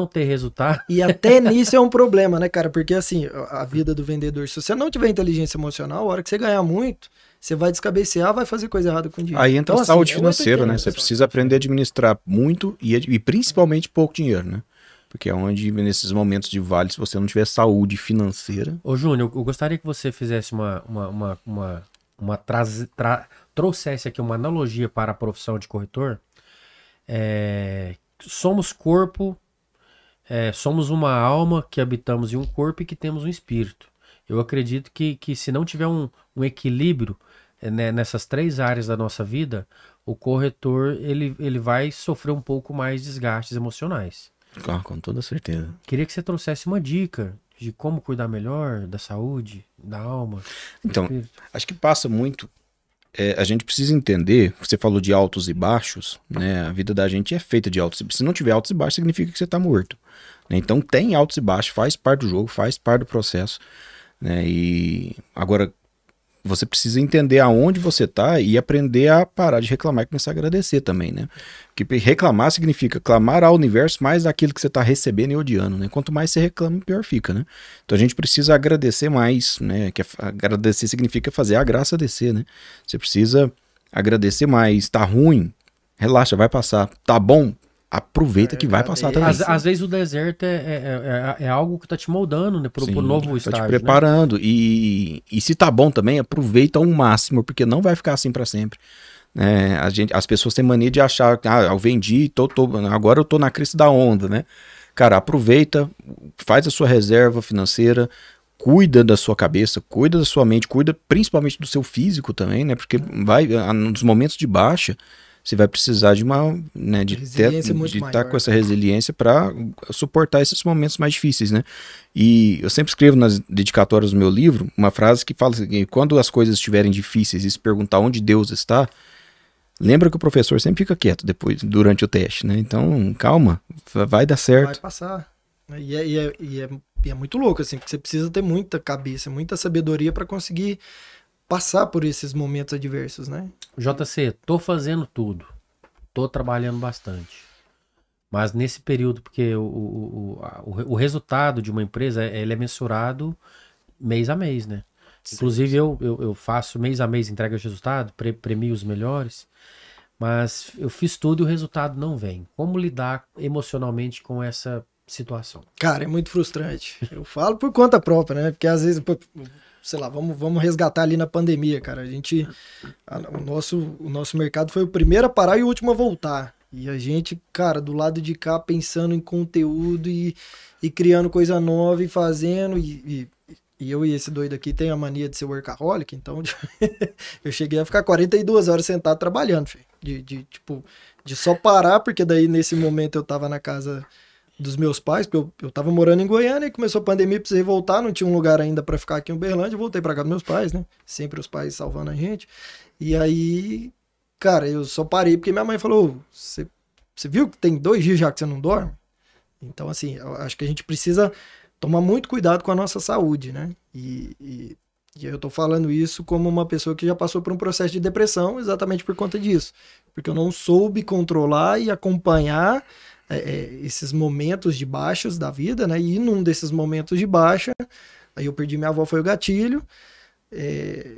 S1: ter resultado.
S2: E até nisso é um problema, né, cara? Porque assim, a vida do vendedor, se você não tiver inteligência emocional, a hora que você ganhar muito, você vai descabecear, vai fazer coisa errada com o dinheiro.
S3: Aí entra
S2: então,
S3: a saúde
S2: assim,
S3: financeira, né? Você precisa aprender a administrar muito e principalmente pouco dinheiro, né? Porque é onde, nesses momentos de vale, se você não tiver saúde financeira...
S1: Ô, Júnior, eu gostaria que você fizesse trouxesse aqui uma analogia para a profissão de corretor. Somos corpo, somos uma alma que habitamos em um corpo e que temos um espírito. Eu acredito que se não tiver um equilíbrio nessas três áreas da nossa vida, o corretor ele vai sofrer um pouco mais desgastes emocionais.
S3: Com toda certeza.
S1: Queria que você trouxesse uma dica de como cuidar melhor da saúde, da alma.
S3: Então, acho que passa muito. A gente precisa entender, você falou de altos e baixos, né? A vida da gente é feita de altos. Se não tiver altos e baixos, significa que você está morto. Né? Então tem altos e baixos, faz parte do jogo, faz parte do processo. Né? E agora você precisa entender aonde você está e aprender a parar de reclamar e começar a agradecer também, né? Porque reclamar significa clamar ao universo mais daquilo que você está recebendo e odiando, né? Quanto mais você reclama, pior fica, né? Então a gente precisa agradecer mais, né? Que agradecer significa fazer a graça descer, né? Você precisa agradecer mais. Tá ruim? Relaxa, vai passar. Tá bom? Aproveita que vai passar também.
S1: Às vezes o deserto é algo que tá te moldando, né, pro novo estágio.
S3: Tá te preparando. Né? E se tá bom também, aproveita ao máximo, porque não vai ficar assim para sempre. As pessoas têm mania de achar que eu vendi, agora eu tô na crista da onda, né? Cara, aproveita, faz a sua reserva financeira, cuida da sua cabeça, cuida da sua mente, cuida principalmente do seu físico também, né? Porque nos momentos de baixa, você vai precisar de uma, né, de estar com essa resiliência para suportar esses momentos mais difíceis, né? E eu sempre escrevo nas dedicatórias do meu livro uma frase que fala assim, quando as coisas estiverem difíceis e se perguntar onde Deus está, lembra que o professor sempre fica quieto durante o teste, né? Então, calma, vai dar certo.
S2: Vai passar. E é muito louco, assim, porque você precisa ter muita cabeça, muita sabedoria para conseguir passar por esses momentos adversos, né?
S1: JC, tô fazendo tudo, tô trabalhando bastante, mas nesse período, porque o resultado de uma empresa ele é mensurado mês a mês, né? Sim, inclusive sim. Eu faço mês a mês entrega de resultado, premio os melhores, mas eu fiz tudo e o resultado não vem. Como lidar emocionalmente com essa situação?
S2: Cara, é muito frustrante. Eu falo por conta própria, né? Porque às vezes, sei lá, vamos resgatar ali na pandemia, cara. O nosso mercado foi o primeiro a parar e o último a voltar. E a gente, cara, do lado de cá pensando em conteúdo e criando coisa nova e fazendo. E eu e esse doido aqui tem a mania de ser workaholic, então eu cheguei a ficar 42 horas sentado trabalhando, filho. De só parar, porque daí nesse momento eu tava na casa dos meus pais, porque eu tava morando em Goiânia e começou a pandemia, precisei voltar, não tinha um lugar ainda pra ficar aqui em Uberlândia, voltei pra casa dos meus pais, né? Sempre os pais salvando a gente. E aí, cara, eu só parei porque minha mãe falou, você viu que tem 2 dias já que você não dorme? Então, assim, eu acho que a gente precisa tomar muito cuidado com a nossa saúde, né? E eu tô falando isso como uma pessoa que já passou por um processo de depressão exatamente por conta disso. Porque eu não soube controlar e acompanhar esses momentos de baixos da vida, né? E num desses momentos de baixa, aí eu perdi minha avó, foi o gatilho.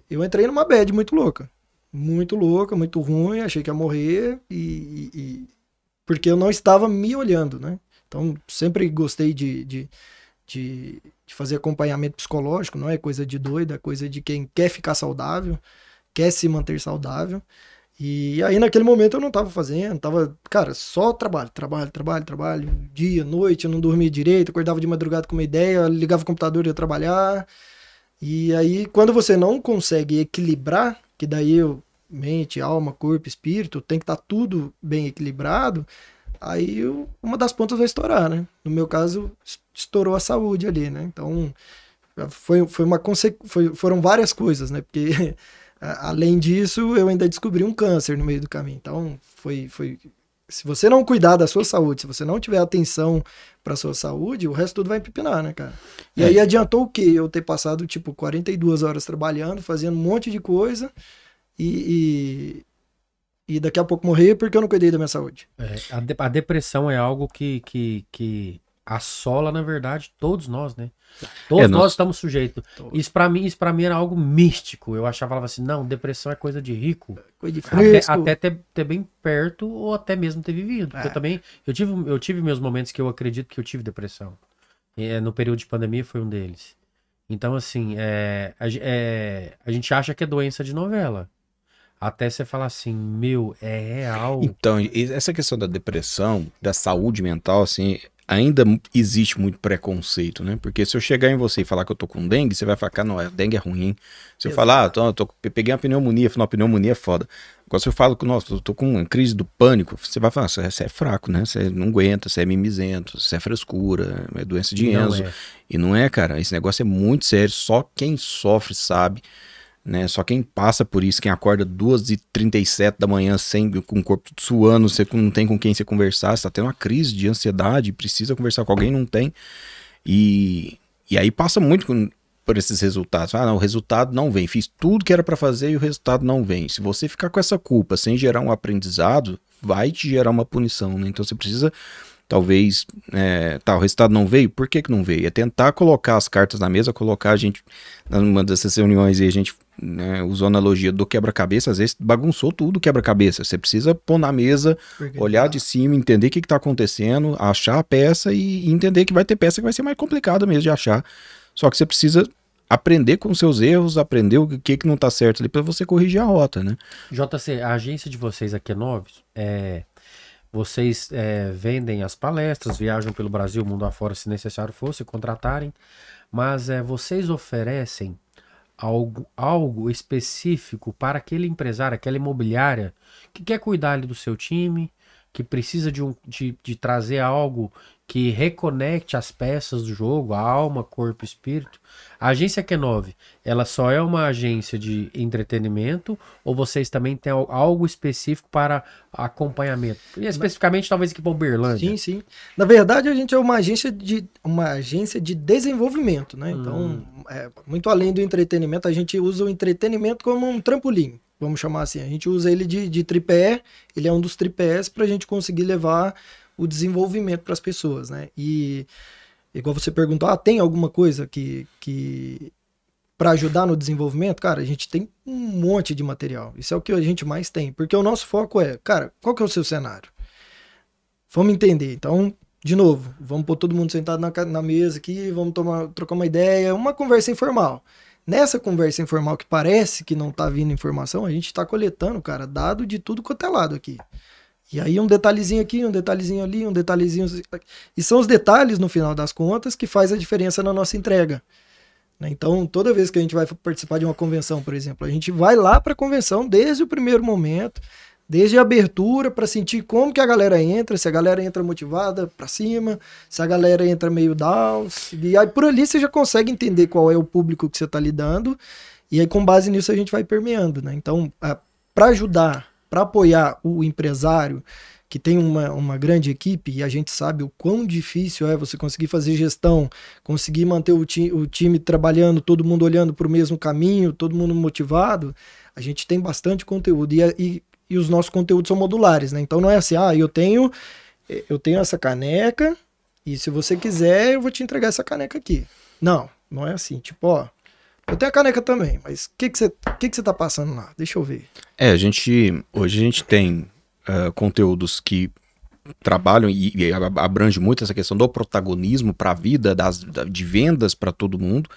S2: Eu entrei numa bad muito louca, muito ruim, achei que ia morrer, porque eu não estava me olhando, né? Então, sempre gostei de fazer acompanhamento psicológico, não é coisa de doido, é coisa de quem quer ficar saudável, quer se manter saudável. E aí, naquele momento, eu não estava fazendo, cara, só trabalho, dia, noite, eu não dormia direito, acordava de madrugada com uma ideia, ligava o computador e ia trabalhar. E aí, quando você não consegue equilibrar, que daí mente, alma, corpo, espírito, tem que estar tudo bem equilibrado, aí uma das pontas vai estourar, né? No meu caso, estourou a saúde ali, né? Então, foram várias coisas, né? Porque, além disso, eu ainda descobri um câncer no meio do caminho. Então, se você não cuidar da sua saúde, se você não tiver atenção para sua saúde, o resto tudo vai empipinar, né, cara? E aí adiantou o quê? Eu ter passado, 42 horas trabalhando, fazendo um monte de coisa e daqui a pouco morrer porque eu não cuidei da minha saúde.
S1: A depressão é algo que assola, na verdade, todos nós, né? Todos nós estamos sujeitos. Isso pra mim era algo místico. Eu falava assim, não, depressão é coisa de rico.
S2: Coisa de fresco.
S1: Até ter bem perto ou até mesmo ter vivido. Porque eu também, eu tive meus momentos que eu acredito que eu tive depressão. No período de pandemia foi um deles. Então, assim, a gente acha que é doença de novela. Até você falar assim, é real.
S3: Então, essa questão da depressão, da saúde mental, assim, ainda existe muito preconceito, né? Porque se eu chegar em você e falar que eu tô com dengue, você vai falar, não, dengue é ruim, hein? Se eu falar, peguei uma pneumonia, afinal, pneumonia é foda. Agora, se eu falo que, nossa, eu tô com uma crise do pânico, você vai falar, você é fraco, né? Você não aguenta, você é mimizento, você é frescura, é doença de Enzo. E não é, cara, esse negócio é muito sério, só quem sofre sabe. Né? Só quem passa por isso, quem acorda 2h37 da manhã com o corpo suando, você não tem com quem você conversar, você tá tendo uma crise de ansiedade, precisa conversar com alguém, não tem. E aí passa muito por esses resultados. Não, o resultado não vem. Fiz tudo que era para fazer e o resultado não vem. Se você ficar com essa culpa sem gerar um aprendizado, vai te gerar uma punição. Né? Então você precisa, talvez, o resultado não veio, por que não veio? É tentar colocar as cartas na mesa, colocar a gente, numa dessas reuniões aí, a gente usou a analogia do quebra-cabeça, às vezes bagunçou tudo o quebra-cabeça. Você precisa pôr na mesa, olhar de cima, entender o que está acontecendo, achar a peça e entender que vai ter peça que vai ser mais complicada mesmo de achar. Só que você precisa aprender com os seus erros, aprender o que não está certo ali para você corrigir a rota, né?
S1: JC, a agência de vocês aqui é Noves, vocês vendem as palestras, viajam pelo Brasil, mundo afora, se necessário fosse, contratarem, mas vocês oferecem algo específico para aquele empresário, aquela imobiliária que quer cuidar ali do seu time, que precisa de trazer algo que reconecte as peças do jogo, a alma, corpo e espírito. A agência Q9, ela só é uma agência de entretenimento ou vocês também têm algo específico para acompanhamento? E especificamente, talvez aqui para Uberlândia.
S2: Sim. Na verdade, a gente é uma agência de desenvolvimento, né? Então, muito além do entretenimento, a gente usa o entretenimento como um trampolim, vamos chamar assim. A gente usa ele de tripé, ele é um dos tripés para a gente conseguir levar o desenvolvimento para as pessoas, né? E igual você perguntou, tem alguma coisa que para ajudar no desenvolvimento? Cara, a gente tem um monte de material. Isso é o que a gente mais tem, porque o nosso foco cara, qual que é o seu cenário? Vamos entender. Então, de novo, vamos pôr todo mundo sentado na mesa aqui, vamos trocar uma ideia, uma conversa informal. Nessa conversa informal que parece que não tá vindo informação, a gente tá coletando, cara, dado de tudo quanto é lado aqui. E aí um detalhezinho aqui, um detalhezinho ali, um detalhezinho... E são os detalhes, no final das contas, que faz a diferença na nossa entrega. Então, toda vez que a gente vai participar de uma convenção, por exemplo, a gente vai lá para a convenção desde o primeiro momento, desde a abertura, para sentir como que a galera entra, se a galera entra motivada para cima, se a galera entra meio down. E aí por ali você já consegue entender qual é o público que você está lidando, e aí com base nisso a gente vai permeando, né? Então, para ajudar, para apoiar o empresário que tem uma grande equipe, e a gente sabe o quão difícil é você conseguir fazer gestão, conseguir manter o time trabalhando, todo mundo olhando para o mesmo caminho, todo mundo motivado, a gente tem bastante conteúdo. E os nossos conteúdos são modulares, né? Então não é assim, eu tenho essa caneca, e se você quiser, eu vou te entregar essa caneca aqui. Não é assim, tipo, eu tenho a caneca também, mas o que você tá passando lá? Deixa eu ver.
S3: Hoje a gente tem conteúdos que trabalham e abrange muito essa questão do protagonismo para a vida, de vendas para todo mundo,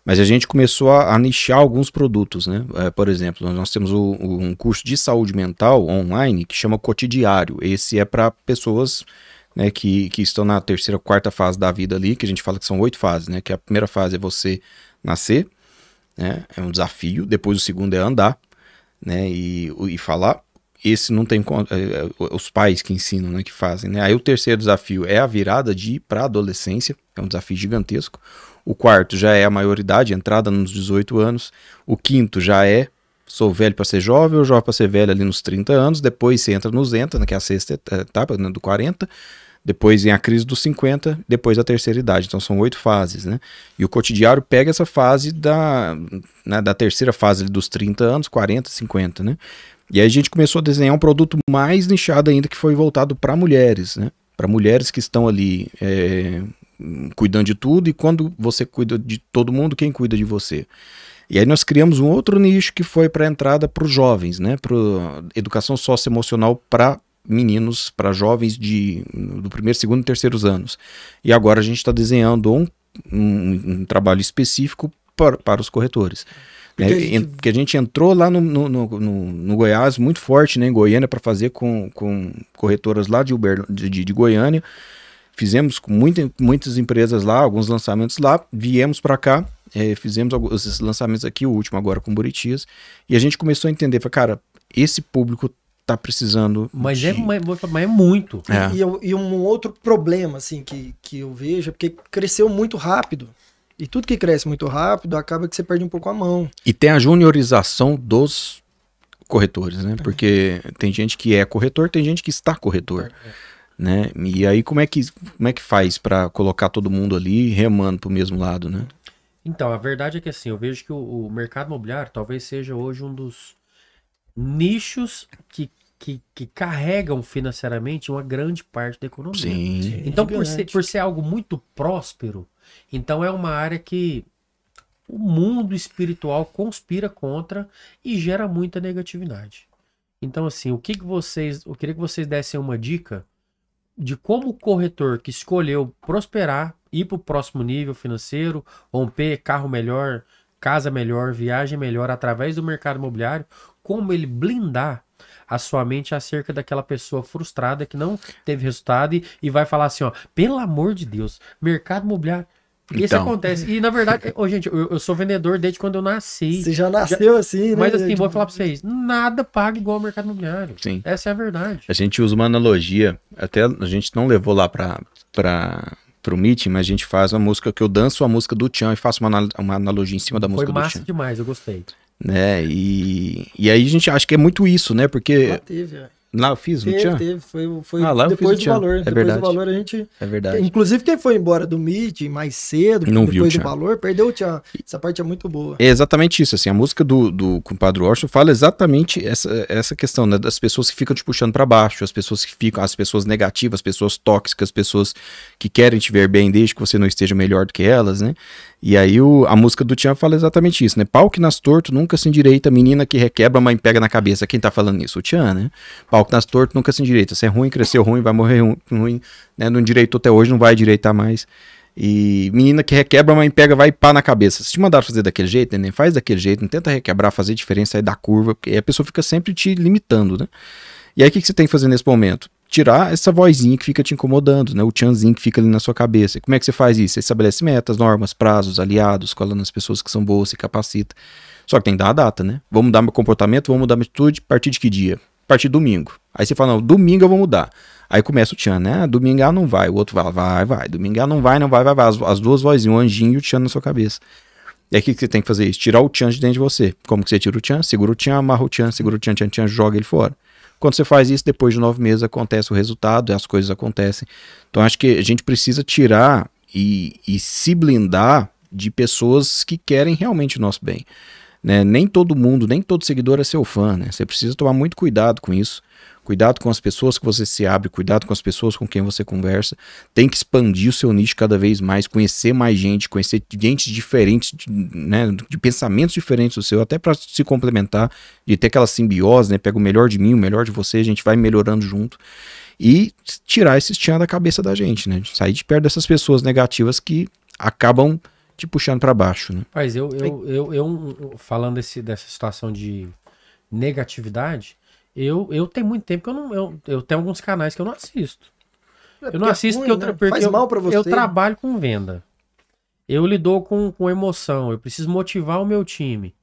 S3: mas a gente começou a nichar alguns produtos, né? Por exemplo, nós temos um curso de saúde mental online que chama Cotidiário. Esse é para pessoas, né, que estão na terceira, quarta fase da vida ali, que a gente fala que são 8 fases, né? Que a primeira fase é você nascer, né? É um desafio. Depois o segundo é andar, né? E falar. Esse não tem os pais que ensinam, né, que fazem, né? Aí o terceiro desafio é a virada para a adolescência, é um desafio gigantesco. O quarto já é a maioridade, entrada nos 18 anos. O quinto já é sou velho para ser jovem ou jovem para ser velho ali nos 30 anos. Depois você entra nos 90, né, que é a sexta etapa, né, do 40. Depois vem a crise dos 50, depois a terceira idade. Então são 8 fases, né? E o Cotidiário pega essa fase da terceira fase ali, dos 30 anos, 40, 50, né? E aí a gente começou a desenhar um produto mais nichado ainda, que foi voltado para mulheres, né? Para mulheres que estão ali cuidando de tudo, e quando você cuida de todo mundo, quem cuida de você? E aí nós criamos um outro nicho que foi para a entrada para os jovens, né? Para educação socioemocional para meninos, para jovens do primeiro, segundo e terceiros anos. E agora a gente está desenhando um trabalho específico para os corretores. Porque a gente entrou lá no Goiás muito forte, né, em Goiânia, para fazer com corretoras lá de Goiânia. Fizemos com muitas empresas lá, alguns lançamentos lá, viemos para cá, fizemos esses lançamentos aqui, o último agora com Buritias, e a gente começou a entender, cara, esse público tá precisando.
S1: Mas é muito.
S2: E um outro problema, assim, que eu vejo é porque cresceu muito rápido. E tudo que cresce muito rápido acaba que você perde um pouco a mão.
S3: E tem a juniorização dos corretores, né? Porque tem gente que é corretor, tem gente que está corretor. Né? E aí como é que faz para colocar todo mundo ali remando pro mesmo lado, né?
S1: Então, a verdade é que assim, eu vejo que o mercado imobiliário talvez seja hoje um dos nichos que carregam financeiramente uma grande parte da economia.
S3: Sim.
S1: Então, por ser algo muito próspero, então é uma área que o mundo espiritual conspira contra e gera muita negatividade. Então, assim, eu queria que vocês dessem uma dica de como o corretor que escolheu prosperar, ir para o próximo nível financeiro, romper carro melhor, casa melhor, viagem melhor através do mercado imobiliário, como ele blindar a sua mente acerca daquela pessoa frustrada que não teve resultado e vai falar assim, pelo amor de Deus, mercado imobiliário. Isso acontece. E na verdade, gente, eu sou vendedor desde quando eu nasci.
S2: Você já nasceu assim, né?
S1: Mas assim, vou falar pra vocês, nada paga igual ao mercado imobiliário.
S3: Sim.
S1: Essa é a verdade.
S3: A gente usa uma analogia, até a gente não levou lá pro meeting, mas a gente faz uma música que eu danço a música do Tchan e faço uma analogia em cima da música do Tchan.
S1: Foi massa demais, eu gostei.
S3: Né? E aí a gente acha que é muito isso, né? Porque
S2: lá teve,
S3: lá eu fiz o Tchan?
S2: Teve. Foi lá depois do valor. Depois do valor a gente...
S3: É verdade.
S2: Inclusive quem foi embora do meeting mais cedo,
S3: não
S2: depois do valor, perdeu o Tchan. Essa parte é muito boa.
S3: É exatamente isso, assim, a música do compadre Orson fala exatamente essa questão, né, das pessoas que ficam te puxando para baixo, as pessoas negativas, as pessoas tóxicas, as pessoas que querem te ver bem desde que você não esteja melhor do que elas, né? E aí a música do Tchan fala exatamente isso, né? Pau que nas torto nunca se endireita, menina que requebra, mãe pega na cabeça. Quem tá falando isso? O Tchan, né? Pau que nas torto nunca se endireita. Se é ruim, cresceu ruim, vai morrer ruim, né? Não endireitou até hoje, não vai endireitar mais. E menina que requebra, mãe pega, vai pá na cabeça. Se te mandaram fazer daquele jeito, né? Faz daquele jeito, não tenta requebrar, fazer diferença, sair da curva, porque aí a pessoa fica sempre te limitando, né? E aí o que você tem que fazer nesse momento? Tirar essa vozinha que fica te incomodando, né? O tchanzinho que fica ali na sua cabeça. E como é que você faz isso? Você estabelece metas, normas, prazos, aliados, colando as pessoas que são boas, se capacita. Só que tem que dar a data, né? Vou mudar meu comportamento, vou mudar minha atitude, a partir de que dia? A partir de domingo. Aí você fala, não, domingo eu vou mudar. Aí começa o tchan, né? Domingo não vai. O outro vai. Domingo não vai. As duas vozinhas, o anjinho e o tchan na sua cabeça. E aí o que você tem que fazer isso? Tirar o tchan de dentro de você. Como que você tira o tchan? Segura o tchan, amarra o tchan, segura o tchan, joga ele fora. Quando você faz isso, depois de 9 meses acontece o resultado, e as coisas acontecem. Então acho que a gente precisa tirar e se blindar de pessoas que querem realmente o nosso bem. Né? Nem todo mundo, nem todo seguidor é seu fã, né? Você precisa tomar muito cuidado com isso. Cuidado com as pessoas que você se abre, cuidado com as pessoas com quem você conversa. Tem que expandir o seu nicho cada vez mais, conhecer mais gente, conhecer gente diferentes, né, de pensamentos diferentes do seu, até para se complementar, de ter aquela simbiose, né? Pega o melhor de mim, o melhor de você, a gente vai melhorando junto. E tirar esse tchan da cabeça da gente, né? Sair de perto dessas pessoas negativas que acabam te puxando para baixo, né?
S1: Mas eu falando dessa situação de negatividade, eu tenho muito tempo que eu tenho alguns canais que eu não assisto. Eu não assisto porque
S2: faz mal pra você.
S1: Eu trabalho com venda. Eu lido com emoção, eu preciso motivar o meu time.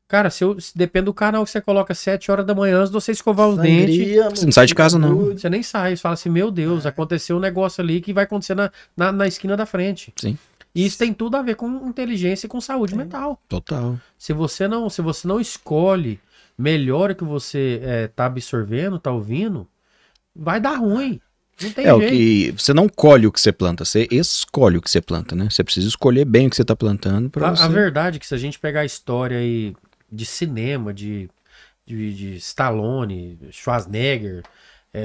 S1: Cara, se depende do canal que você coloca 7 horas da manhã antes de você escovar os dentes.
S3: Você não sai de casa, não.
S1: Você nem sai, você fala assim, meu Deus, aconteceu um negócio ali que vai acontecer na esquina da frente.
S3: Sim.
S1: E isso tem tudo a ver com inteligência e com saúde mental.
S3: Total.
S1: Se você não escolhe melhor o que você tá absorvendo, tá ouvindo, vai dar ruim. Não tem jeito.
S3: O que você não colhe o que você planta, você escolhe o que você planta, né? Você precisa escolher bem o que você tá plantando para você.
S1: A verdade é que se a gente pegar a história aí de cinema, de Stallone, Schwarzenegger,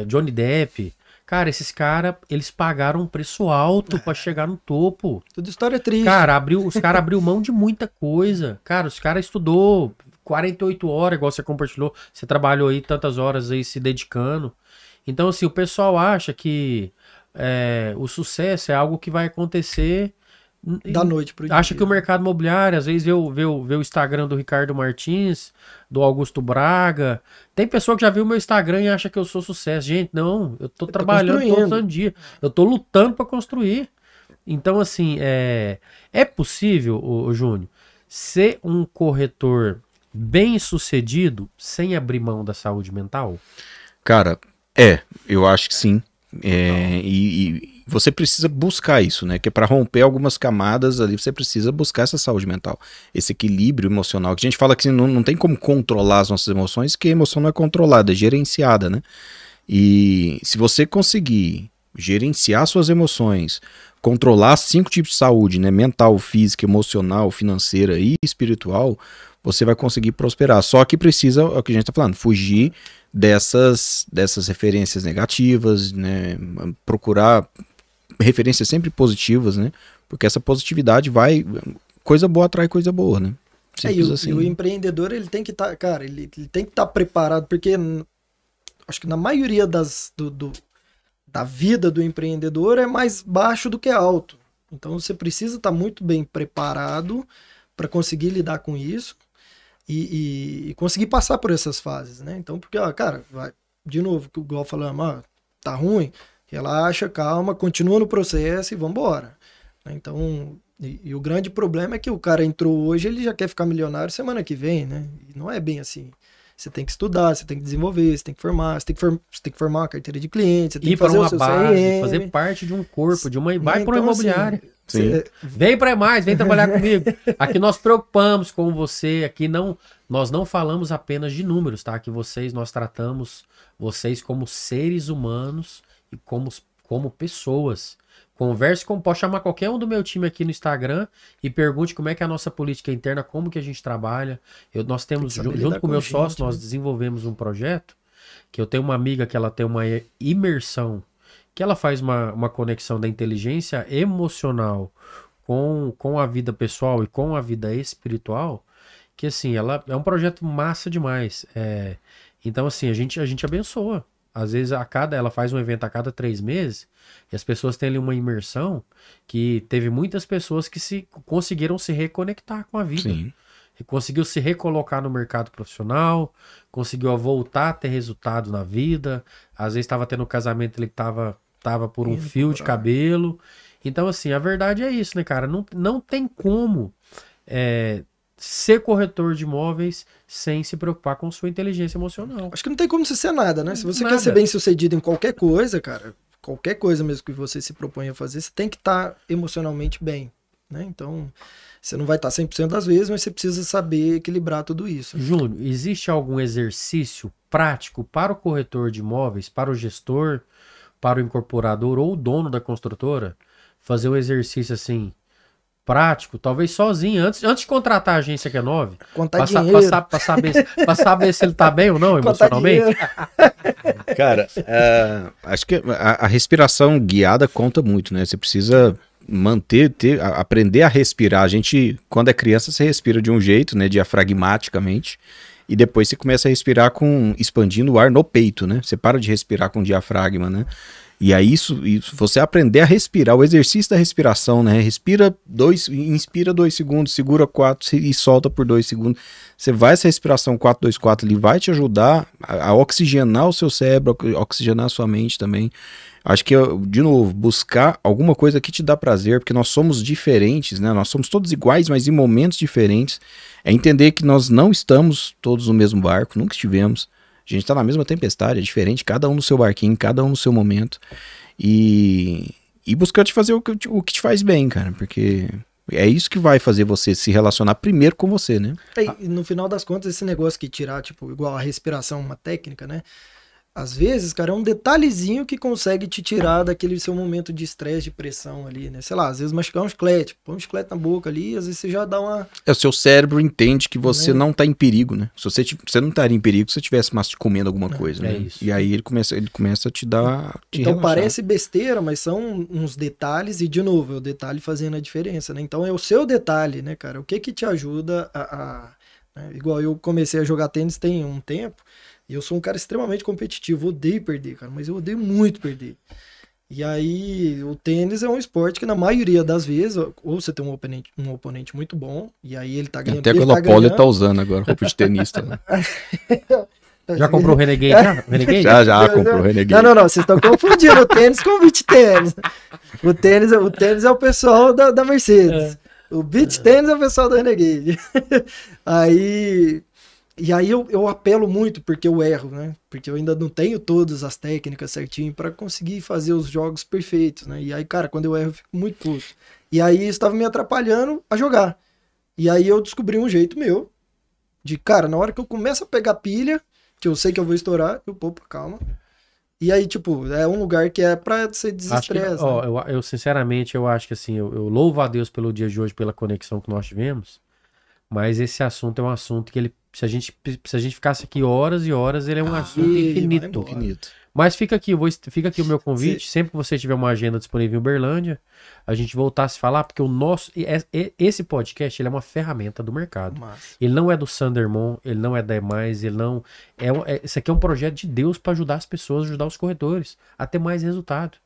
S1: Johnny Depp, cara, esses caras, eles pagaram um preço alto pra chegar no topo.
S2: Tudo história triste.
S1: Cara, os caras abriu mão de muita coisa. Cara, os caras estudou 48 horas, igual você compartilhou. Você trabalhou aí tantas horas aí se dedicando. Então, assim, o pessoal acha que o sucesso é algo que vai acontecer
S2: da noite pro dia.
S1: Acha que o mercado imobiliário, às vezes, vê o Instagram do Ricardo Martins, do Augusto Braga. Tem pessoa que já viu o meu Instagram e acha que eu sou sucesso. Gente, não, eu tô trabalhando todo dia. Eu tô lutando para construir. Então, assim, é possível, o Júnior, ser um corretor bem sucedido sem abrir mão da saúde mental?
S3: Cara, eu acho que sim. E você precisa buscar isso, né? Que para romper algumas camadas ali, você precisa buscar essa saúde mental, esse equilíbrio emocional. Que a gente fala que não tem como controlar as nossas emoções, que a emoção não é controlada, é gerenciada, né? E se você conseguir gerenciar suas emoções, controlar 5 tipos de saúde, né? Mental, física, emocional, financeira e espiritual, você vai conseguir prosperar. Só que precisa, é o que a gente tá falando, fugir dessas referências negativas, né? Procurar referências sempre positivas, né? Porque essa positividade coisa boa atrai coisa boa, né?
S2: Assim. E o empreendedor, ele tem que estar, cara, ele tem que estar preparado, porque acho que na maioria da vida do empreendedor é mais baixo do que alto. Então você precisa estar muito bem preparado para conseguir lidar com isso e conseguir passar por essas fases, né? Então, porque, cara, de novo, igual falamos, tá ruim, relaxa, calma, continua no processo e vambora. Então, e o grande problema é que o cara entrou hoje, ele já quer ficar milionário semana que vem, né? E não é bem assim. Você tem que estudar, você tem que desenvolver, você tem que formar, você tem que formar uma carteira de clientes, você tem que fazer
S1: uma
S2: o seu
S1: base,
S2: CRM,
S1: fazer parte de um corpo, vai para uma
S2: então,
S1: imobiliária.
S3: Sim.
S1: Vem para mais, vem trabalhar comigo. Aqui nós preocupamos com você, aqui nós não falamos apenas de números, tá? Aqui nós tratamos vocês como seres humanos e como pessoas. Pode chamar qualquer um do meu time aqui no Instagram e pergunte como é que é a nossa política interna, como que a gente trabalha. Nós temos, junto com o meu sócio, nós desenvolvemos um projeto que eu tenho uma amiga que ela tem uma imersão, que ela faz uma conexão da inteligência emocional com a vida pessoal e com a vida espiritual, que assim, ela é um projeto massa demais. Então assim, a gente abençoa. Às vezes ela faz um evento a cada 3 meses e as pessoas têm ali uma imersão que teve muitas pessoas que conseguiram se reconectar com a vida.
S3: Sim.
S1: Conseguiu se recolocar no mercado profissional, conseguiu voltar a ter resultado na vida. Às vezes estava tendo um casamento, ele tava por um fio de cabelo. Então assim, a verdade é isso, né, cara? Não tem como ser corretor de imóveis sem se preocupar com sua inteligência emocional.
S2: Acho que não tem como você ser nada, né? Se você quer ser bem sucedido em qualquer coisa, cara, qualquer coisa mesmo que você se propõe a fazer, você tem que estar emocionalmente bem, né? Então, você não vai estar 100% das vezes, mas você precisa saber equilibrar tudo isso.
S1: Júnior, existe algum exercício prático para o corretor de imóveis, para o gestor, para o incorporador ou o dono da construtora, fazer um exercício assim, prático, talvez sozinho, antes de contratar a agência Q9,
S2: Contar dinheiro.
S1: pra saber se ele tá bem ou não emocionalmente.
S3: Cara, acho que a respiração guiada conta muito, né? Você precisa aprender a respirar. A gente, quando é criança, você respira de um jeito, né? Diafragmaticamente. E depois você começa a respirar expandindo o ar no peito, né? Você para de respirar com diafragma, né? E aí isso você aprender a respirar, o exercício da respiração, né? Inspira 2 segundos, segura 4 e solta por 2 segundos. Você vai, essa respiração 4-2-4 ali vai te ajudar a oxigenar o seu cérebro, oxigenar a sua mente também. Acho que, de novo, buscar alguma coisa que te dá prazer, porque nós somos diferentes, né? Nós somos todos iguais, mas em momentos diferentes. É entender que nós não estamos todos no mesmo barco, nunca estivemos. A gente tá na mesma tempestade, é diferente, cada um no seu barquinho, cada um no seu momento. E buscar te fazer o que te faz bem, cara, porque é isso que vai fazer você se relacionar primeiro com você, né?
S2: E no final das contas, esse negócio que tirar, tipo, igual a respiração, uma técnica, né? Às vezes, cara, é um detalhezinho que consegue te tirar daquele seu momento de estresse, de pressão ali, né? Sei lá, às vezes machucar um chiclete, põe um chiclete na boca ali, às vezes você já dá uma...
S3: O seu cérebro entende que você não tá em perigo, né? Se você não estaria em perigo se você estivesse comendo alguma coisa, né?
S1: Isso.
S3: E aí ele começa a te dar...
S2: Então parece besteira, mas são uns detalhes, e de novo, é o detalhe fazendo a diferença, né? Então é o seu detalhe, né, cara? O que te ajuda né? Igual eu comecei a jogar tênis tem um tempo, e eu sou um cara extremamente competitivo, odeio perder, cara, mas eu odeio muito perder. E aí, o tênis é um esporte que na maioria das vezes, ou você tem um oponente muito bom, e aí ele tá ganhando.
S3: Até que o Lopoli tá usando agora roupa de tenista, né?
S1: Já comprou o Renegade?
S3: Já comprou o Renegade.
S2: Não, vocês estão confundindo o tênis com o beach tênis. O tênis é o pessoal da Mercedes. O beach tênis é o pessoal do Renegade. E aí eu apelo muito porque eu erro, né? Porque eu ainda não tenho todas as técnicas certinho para conseguir fazer os jogos perfeitos, né? E aí, cara, quando eu erro, eu fico muito puto. E aí isso estava me atrapalhando a jogar. E aí eu descobri um jeito meu de, cara, na hora que eu começo a pegar pilha, que eu sei que eu vou estourar, eu pô, calma. E aí, tipo, é um lugar que é pra você desestresse.
S1: Né? Eu sinceramente, eu acho que assim, eu louvo a Deus pelo dia de hoje, pela conexão que nós tivemos, mas esse assunto é um assunto que ele, se a gente ficasse aqui horas e horas, ele é um assunto infinito. Mas fica aqui o meu convite, sempre que você tiver uma agenda disponível em Uberlândia, a gente voltar a se falar, porque esse podcast, ele é uma ferramenta do mercado.
S2: Massa.
S1: Ele não é do Sandermon, ele não é da EMAIS, ele não... Isso aqui é um projeto de Deus para ajudar as pessoas, ajudar os corretores a ter mais resultado.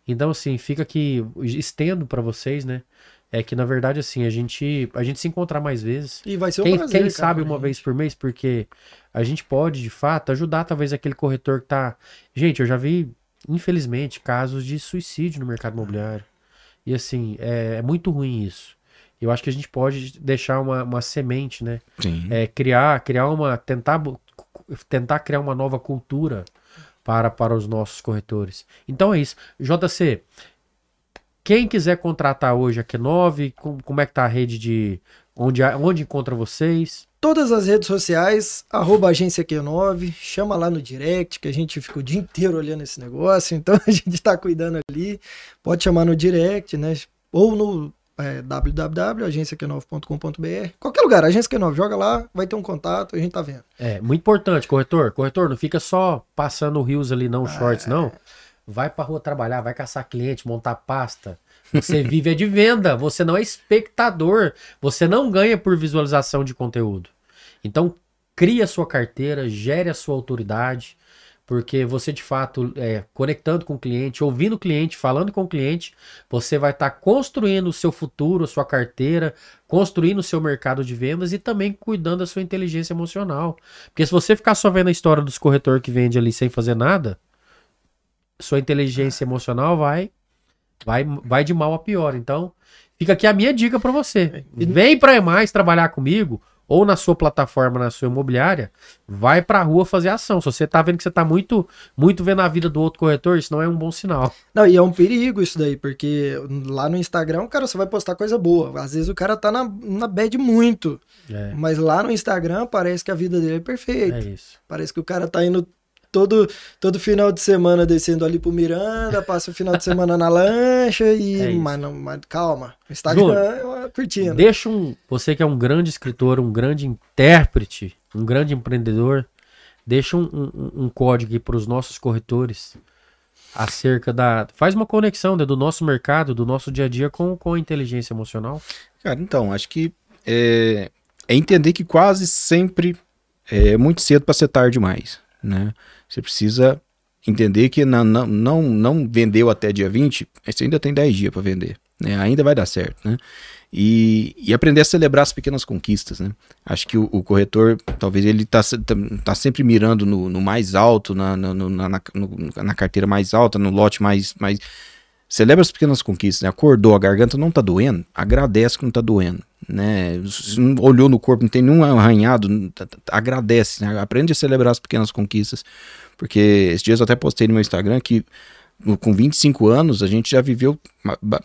S1: Então, assim, fica aqui, estendo para vocês, né? É que, na verdade, assim, a gente se encontrar mais vezes.
S2: E vai ser um prazer,
S1: quem sabe uma vez por mês, porque a gente pode, de fato, ajudar talvez aquele corretor que tá... Gente, eu já vi, infelizmente, casos de suicídio no mercado imobiliário. E, assim, é muito ruim isso. Eu acho que a gente pode deixar uma semente, né?
S3: Sim.
S1: Tentar criar uma nova cultura para os nossos corretores. Então é isso. JC... Quem quiser contratar hoje a Q9, como é que tá a rede de... Onde encontra vocês?
S2: Todas as redes sociais, @agência Q9, chama lá no direct, que a gente fica o dia inteiro olhando esse negócio, então a gente tá cuidando ali. Pode chamar no direct, né? Ou no www.agenciaq9.com.br. Qualquer lugar, Agência Q9, joga lá, vai ter um contato, a gente tá vendo.
S1: É, muito importante, corretor. Corretor, não fica só passando rios ali, não, shorts, não. Vai pra rua trabalhar, vai caçar cliente, montar pasta. Você vive de venda, você não é espectador, você não ganha por visualização de conteúdo. Então, crie a sua carteira, gere a sua autoridade, porque você, de fato, conectando com o cliente, ouvindo o cliente, falando com o cliente, você vai estar construindo o seu futuro, a sua carteira, construindo o seu mercado de vendas e também cuidando da sua inteligência emocional. Porque se você ficar só vendo a história dos corretores que vende ali sem fazer nada, sua inteligência emocional vai de mal a pior. Então, fica aqui a minha dica para você. Vem para EMAIS trabalhar comigo, ou na sua plataforma, na sua imobiliária, vai pra rua fazer ação. Se você tá vendo que você tá muito vendo a vida do outro corretor, isso não é um bom sinal.
S2: Não, e é um perigo isso daí, porque lá no Instagram, cara, você vai postar coisa boa. Às vezes o cara tá na bad muito, mas lá no Instagram parece que a vida dele é perfeita.
S1: É isso.
S2: Parece que o cara tá indo todo final de semana descendo ali pro Miranda, passa o final de semana na lancha mas calma, o Instagram
S1: Júnior,
S2: é uma cortina.
S1: Deixa você que é um grande escritor, um grande intérprete, um grande empreendedor, deixa um código aí pros nossos corretores acerca faz uma conexão, né, do nosso mercado, do nosso dia a dia com a inteligência emocional.
S3: Cara, então, acho que é entender que quase sempre é muito cedo para ser tarde demais, né? Você precisa entender que não vendeu até dia 20, você ainda tem 10 dias para vender, né? Ainda vai dar certo, né? E aprender a celebrar as pequenas conquistas, né? Acho que o corretor, talvez ele tá sempre mirando no mais alto, na carteira mais alta, no lote mais... Celebra as pequenas conquistas, né? Acordou, a garganta não tá doendo, agradece que não tá doendo, né? Olhou no corpo, não tem nenhum arranhado, agradece, né? Aprende a celebrar as pequenas conquistas, porque esses dias eu até postei no meu Instagram que com 25 anos a gente já viveu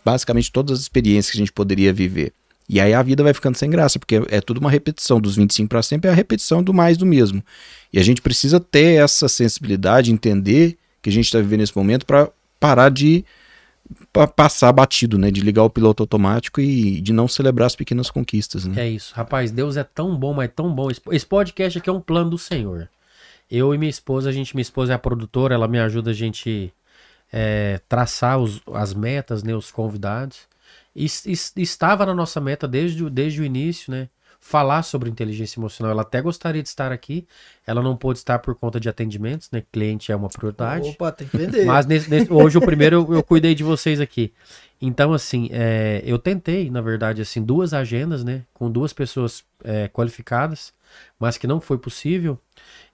S3: basicamente todas as experiências que a gente poderia viver. E aí a vida vai ficando sem graça, porque é tudo uma repetição, dos 25 para sempre é a repetição do mais do mesmo. E a gente precisa ter essa sensibilidade, entender que a gente está vivendo nesse momento para parar de passar batido, né? De ligar o piloto automático e de não celebrar as pequenas conquistas, né?
S1: É isso. Rapaz, Deus é tão bom, mas tão bom. Esse podcast aqui é um plano do Senhor. Eu e minha esposa, minha esposa é a produtora, ela me ajuda a gente traçar as metas, né? Os convidados. E estava na nossa meta desde o início, né? Falar sobre inteligência emocional. Ela até gostaria de estar aqui. Ela não pôde estar por conta de atendimentos, né? Cliente é uma prioridade.
S2: Opa, tem que vender.
S1: Mas hoje o primeiro eu cuidei de vocês aqui. Então, assim, eu tentei, na verdade, assim, 2 agendas, né? Com 2 pessoas qualificadas, mas que não foi possível.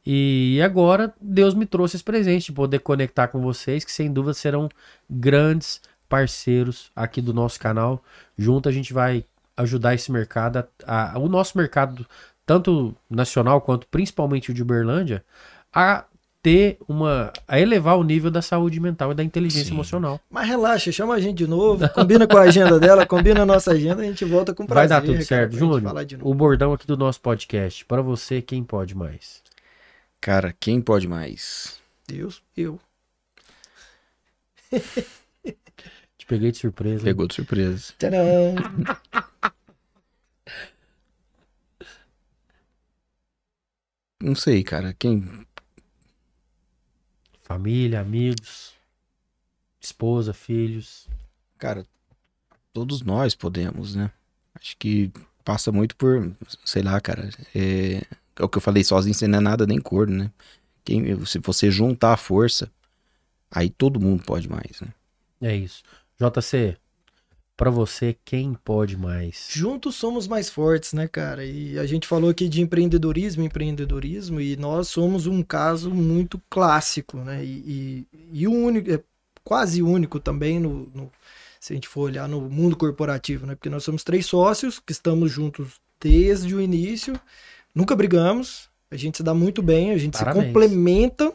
S1: E agora Deus me trouxe esse presente de poder conectar com vocês, que sem dúvida serão grandes parceiros aqui do nosso canal. Junto a gente vai ajudar esse mercado, o nosso mercado, tanto nacional quanto principalmente o de Uberlândia, a elevar o nível da saúde mental e da inteligência emocional.
S2: Mas relaxa, chama a gente de novo, combina com a agenda dela, combina a nossa agenda, a gente volta com prazer.
S1: Vai dar tudo certo. Júnior, o bordão aqui do nosso podcast, para você, quem pode mais?
S3: Cara, quem pode mais?
S2: Deus, eu.
S1: Te peguei de surpresa.
S3: Pegou de surpresa.
S2: Tcharam!
S3: Não sei, cara. Quem?
S1: Família, amigos, esposa, filhos.
S3: Cara, todos nós podemos, né? Acho que passa muito por, sei lá, cara. É o que eu falei, sozinho você não é nada nem corno, né? Se você juntar a força, aí todo mundo pode mais, né?
S2: É
S1: isso. JC, pra você, quem pode mais?
S2: Juntos somos mais fortes, né, cara? E a gente falou aqui de empreendedorismo, e nós somos um caso muito clássico, né? E o único, quase único também se a gente for olhar no mundo corporativo, né? Porque nós somos 3 sócios que estamos juntos desde o início, nunca brigamos, a gente se dá muito bem, a gente se complementa.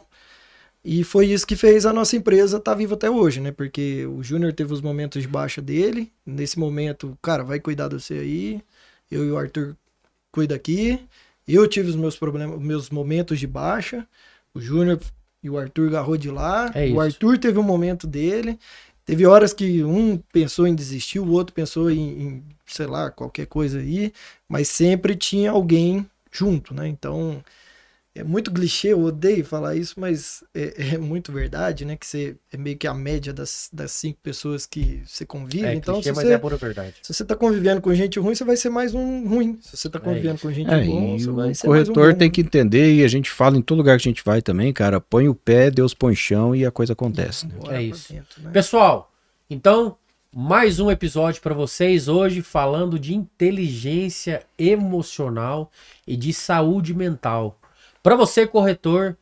S2: E foi isso que fez a nossa empresa estar viva até hoje, né? Porque o Júnior teve os momentos de baixa dele. Nesse momento, cara, vai cuidar de você aí. Eu e o Arthur cuida aqui. Eu tive os meus problemas, meus momentos de baixa. O Júnior e o Arthur agarrou de lá. O Arthur teve um momento dele. Teve horas que um pensou em desistir, o outro pensou em sei lá, qualquer coisa aí. Mas sempre tinha alguém junto, né? Então... é muito clichê, eu odeio falar isso, mas é muito verdade, né? Que você é meio que a média das 5 pessoas que você convive. Então,
S1: clichê, mas é pura verdade.
S2: Se você tá convivendo com gente ruim, você vai ser mais um ruim. Se você tá convivendo com gente bom, você vai ser mais um bom.
S3: O corretor tem que entender, e a gente fala em todo lugar que a gente vai também, cara, põe o pé, Deus põe chão e a coisa acontece. Né?
S1: É isso. Dentro, né? Pessoal, então, mais um episódio para vocês hoje falando de inteligência emocional e de saúde mental. Para você, corretor,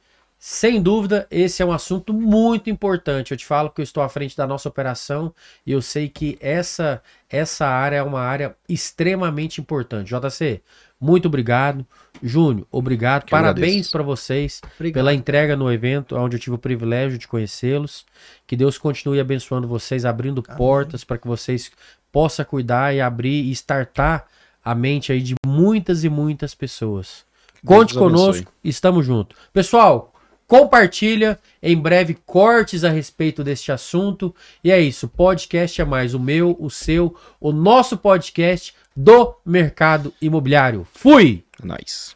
S1: Sem dúvida, esse é um assunto muito importante. Eu te falo que eu estou à frente da nossa operação e eu sei que essa área é uma área extremamente importante. JC, muito obrigado. Júnior, obrigado. Parabéns para vocês pela entrega no evento, onde eu tive o privilégio de conhecê-los. Que Deus continue abençoando vocês, abrindo portas para que vocês possam cuidar e abrir e startar a mente aí de muitas e muitas pessoas. Conte conosco, estamos juntos. Pessoal, compartilha, em breve cortes a respeito deste assunto. E é isso, podcast é mais o meu, o seu, o nosso podcast do mercado imobiliário. Fui!
S3: Nice.